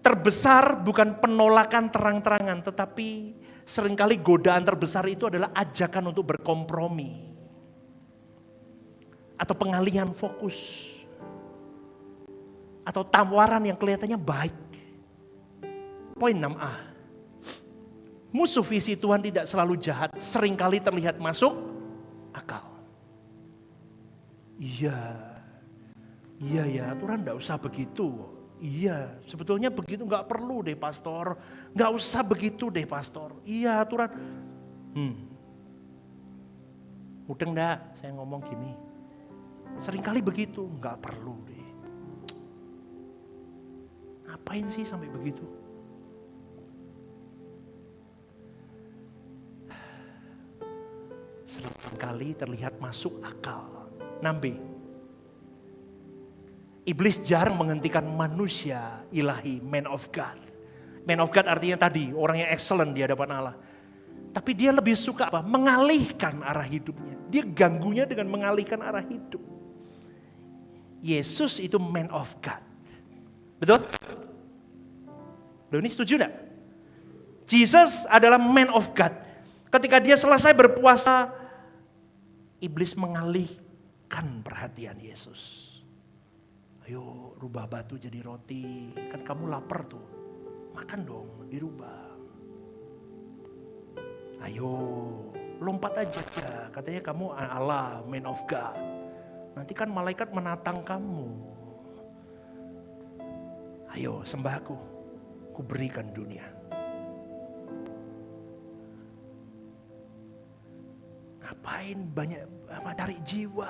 terbesar bukan penolakan terang-terangan, tetapi seringkali godaan terbesar itu adalah ajakan untuk berkompromi. Atau pengalihan fokus. Atau tawaran yang kelihatannya baik. Poin 6A. Musuh visi Tuhan tidak selalu jahat, seringkali terlihat masuk akal. Iya ya, Tuhan enggak usah begitu. Iya, sebetulnya begitu, nggak perlu deh pastor, nggak usah begitu deh pastor. Iya aturan, mudeng dah saya ngomong gini. Seringkali begitu, nggak perlu deh. Ngapain sih sampai begitu? Seringkali terlihat masuk akal. Nambe. Iblis jarang menghentikan manusia ilahi, man of God. Man of God artinya tadi, orang yang excellent di hadapan Allah. Tapi dia lebih suka apa? Mengalihkan arah hidupnya. Dia ganggunya dengan mengalihkan arah hidup. Yesus itu man of God. Betul? Loh, ini setuju enggak? Jesus adalah man of God. Ketika dia selesai berpuasa, iblis mengalihkan perhatian Yesus. Ayo rubah batu jadi roti, kan kamu lapar tuh. Makan dong, dirubah. Ayo, lompat aja. Katanya kamu Allah, man of God. Nanti kan malaikat menatang kamu. Ayo sembah aku, ku berikan dunia. Ngapain banyak cari jiwa?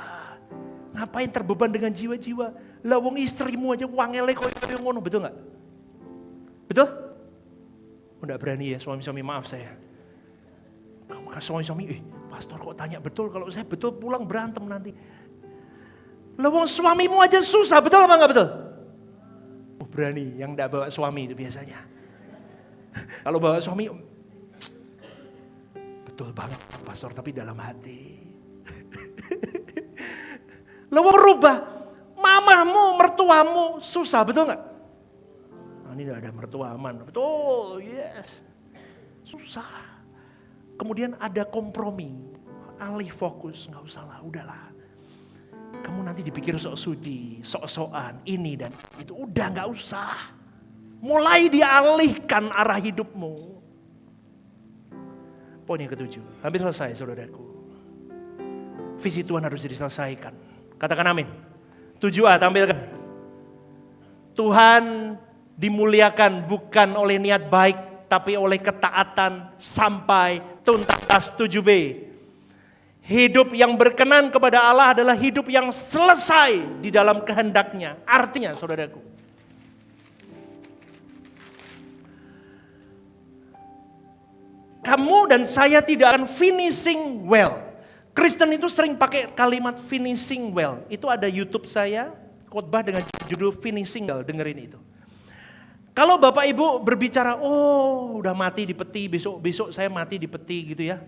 Ngapain terbeban dengan jiwa-jiwa? Lah wong istrimu aja wangele koyo ngono, betul nggak? Betul? Enggak berani ya suami-suami, maaf saya. Kamu kan suami-suami, pastor kok tanya betul, kalau saya betul pulang berantem nanti. Lah wong suamimu aja susah, betul apa enggak betul? Oh, berani yang enggak bawa suami itu biasanya. Kalau bawa suami, betul banget pastor, tapi dalam hati. Lo mau rubah, mamamu, mertuamu susah, betul nggak? Nah, ini ada mertua aman, betul, yes. Susah. Kemudian ada kompromi, alih fokus, nggak usah lah, udahlah. Kamu nanti dipikir sok suci, sok-sokan, ini dan itu, udah nggak usah. Mulai dialihkan arah hidupmu. Poin yang ketujuh, hampir selesai saudaraku. Visi Tuhan harus diselesaikan. Katakan amin. 7A tampilkan. Tuhan dimuliakan bukan oleh niat baik, tapi oleh ketaatan sampai tuntas. 7B. Hidup yang berkenan kepada Allah adalah hidup yang selesai di dalam kehendaknya. Artinya saudaraku, kamu dan saya tidak akan finishing well. Kristen itu sering pakai kalimat finishing well. Itu ada YouTube saya, khotbah dengan judul finishing well, dengerin itu. Kalau Bapak Ibu berbicara, oh udah mati di peti, besok saya mati di peti gitu ya.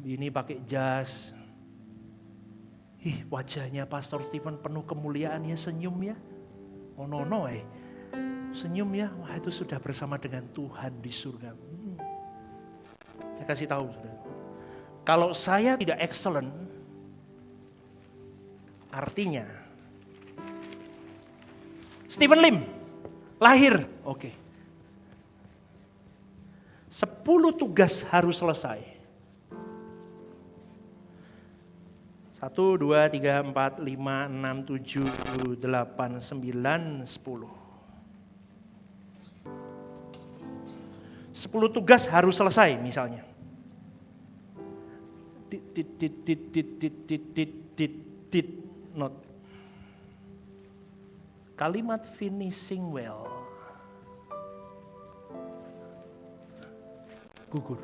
Ini pakai jas. Wajahnya Pastor Stephen penuh kemuliaan ya, senyum ya. Oh no, senyum ya, wah itu sudah bersama dengan Tuhan di surga. Saya kasih tahu saudara. Kalau saya tidak excellent, artinya Stephen Lim lahir, oke. 10 tugas harus selesai. 1, 2, 3, 4, 5, 6, 7, 8, 9, 10. 10 tugas harus selesai misalnya. Not. Kalimat finishing well gugur.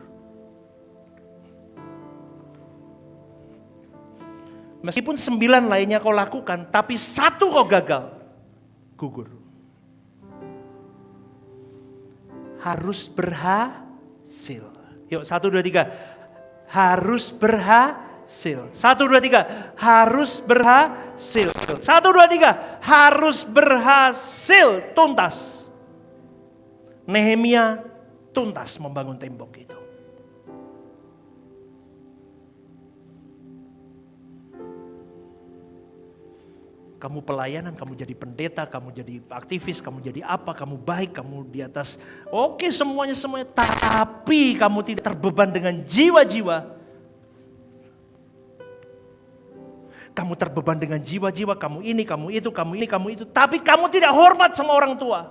Meskipun 9 lainnya kau lakukan, tapi 1 kau gagal, gugur. Harus berhasil. Yuk 1, 2, 3. Harus berhasil. 1, 2, 3. Harus berhasil. 1, 2, 3. Harus berhasil. Tuntas. Nehemia tuntas membangun tembok itu. Kamu pelayanan, kamu jadi pendeta, kamu jadi aktivis, kamu jadi apa, kamu baik, kamu di atas. Oke semuanya. Tapi kamu tidak terbeban dengan jiwa-jiwa. Kamu terbeban dengan jiwa-jiwa, kamu ini, kamu itu, kamu ini, kamu itu. Tapi kamu tidak hormat sama orang tua.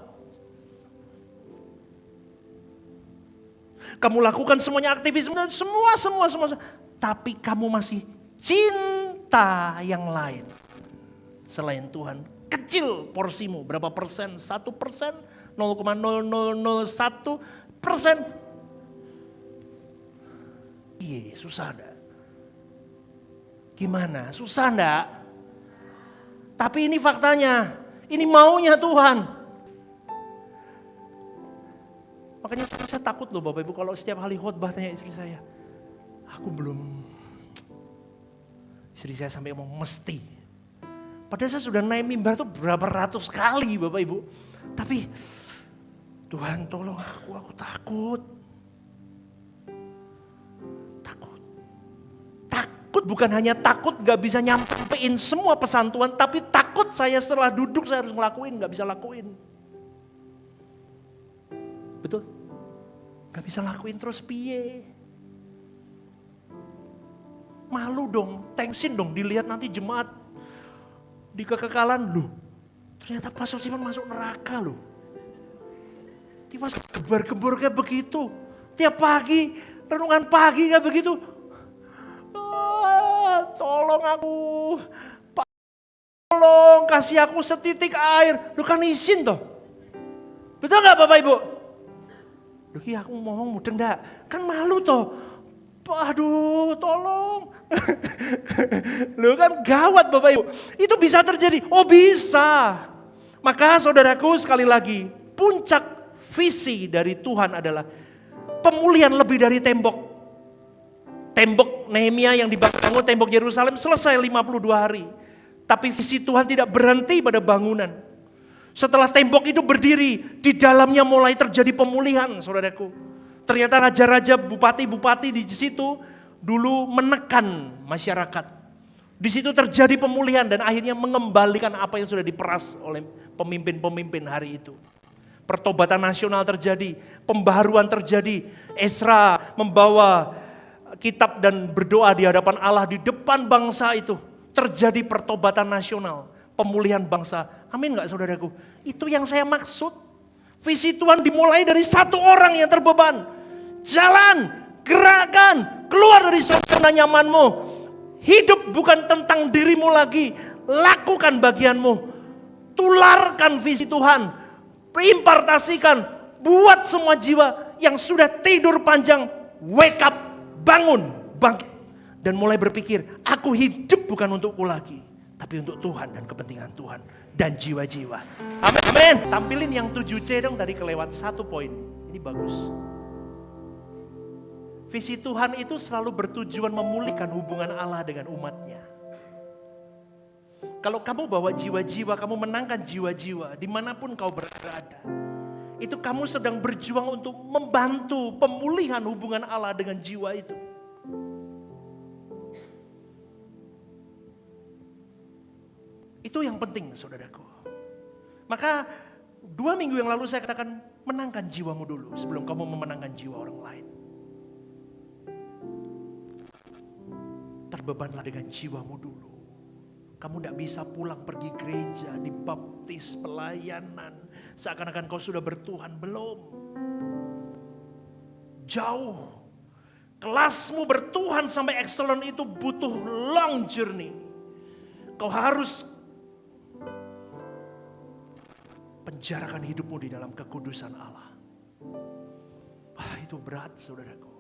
Kamu lakukan semuanya aktivisme, semua. Tapi kamu masih cinta yang lain. Selain Tuhan, kecil porsimu, berapa persen? 1%, 0,0001%. Iya, susah enggak? Gimana? Susah enggak? Tapi ini faktanya, Ini maunya Tuhan. Makanya saya takut loh Bapak Ibu kalau setiap kali khotbah tanya istri saya. Istri saya sampai ngomong mesti. Padahal saya sudah naik mimbar tuh berapa ratus kali Bapak Ibu. Tapi Tuhan tolong aku takut. Takut bukan hanya takut gak bisa nyampein semua pesan Tuhan. Tapi takut saya setelah duduk saya harus ngelakuin, gak bisa lakuin. Betul? Gak bisa lakuin terus piye. Malu dong, tengsin dong dilihat nanti jemaat di kekekalan. Loh, ternyata Pastor Simon masuk neraka loh. Tiba gebar-gebor kayak begitu. Tiap pagi, renungan pagi kayak begitu. Tolong aku, tolong kasih aku setitik air. Lu kan izin toh. Betul gak Bapak Ibu? Duh, aku ngomong mudeng enggak? Kan malu toh. Aduh, tolong. Loh kan gawat Bapak Ibu. Itu bisa terjadi. Oh bisa. Maka saudaraku sekali lagi, puncak visi dari Tuhan adalah pemulihan lebih dari tembok. Tembok Nehemia yang dibangun, tembok Yerusalem selesai 52 hari. Tapi visi Tuhan tidak berhenti pada bangunan. Setelah tembok itu berdiri, di dalamnya mulai terjadi pemulihan, saudaraku. Ternyata raja-raja, bupati-bupati di situ dulu menekan masyarakat. Di situ terjadi pemulihan dan akhirnya mengembalikan apa yang sudah diperas oleh pemimpin-pemimpin hari itu. Pertobatan nasional terjadi, pembaharuan terjadi. Esra membawa kitab dan berdoa di hadapan Allah di depan bangsa itu. Terjadi pertobatan nasional, pemulihan bangsa. Amin gak saudaraku? Itu yang saya maksud. Visi Tuhan dimulai dari satu orang yang terbeban. Jalan, gerakan, keluar dari zona nyamanmu. Hidup bukan tentang dirimu lagi. Lakukan bagianmu. Tularkan visi Tuhan. Impartasikan. Buat semua jiwa yang sudah tidur panjang. Wake up, bangun, bangkit. Dan mulai berpikir, aku hidup bukan untukku lagi. Tapi untuk Tuhan dan kepentingan Tuhan. Dan jiwa-jiwa. Amin. Amin. Tampilin yang 7C dong tadi kelewat 1 poin. Ini bagus. Visi Tuhan itu selalu bertujuan memulihkan hubungan Allah dengan umatnya. Kalau kamu bawa jiwa-jiwa, kamu menangkan jiwa-jiwa dimanapun kau berada. Itu kamu sedang berjuang untuk membantu pemulihan hubungan Allah dengan jiwa itu. Itu yang penting saudaraku. Maka 2 minggu yang lalu saya katakan menangkan jiwamu dulu sebelum kamu memenangkan jiwa orang lain. Terbebanlah dengan jiwamu dulu. Kamu tidak bisa pulang pergi gereja, dibaptis, pelayanan. Seakan-akan kau sudah bertuhan, belum. Jauh. Kelasmu bertuhan sampai excellent itu butuh long journey. Kau harus penjarakan hidupmu di dalam kekudusan Allah. Wah, itu berat saudaraku.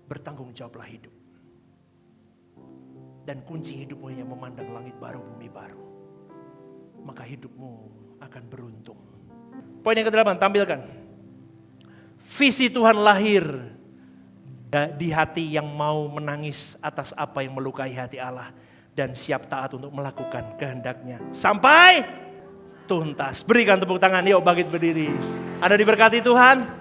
Bertanggung jawablah hidup. Dan kunci hidupmu yang memandang langit baru, bumi baru. Maka hidupmu akan beruntung. Poin yang ke-8, tampilkan. Visi Tuhan lahir di hati yang mau menangis atas apa yang melukai hati Allah. Dan siap taat untuk melakukan kehendaknya. Sampai tuntas. Berikan tepuk tangan, yuk bangkit berdiri. Anda diberkati Tuhan.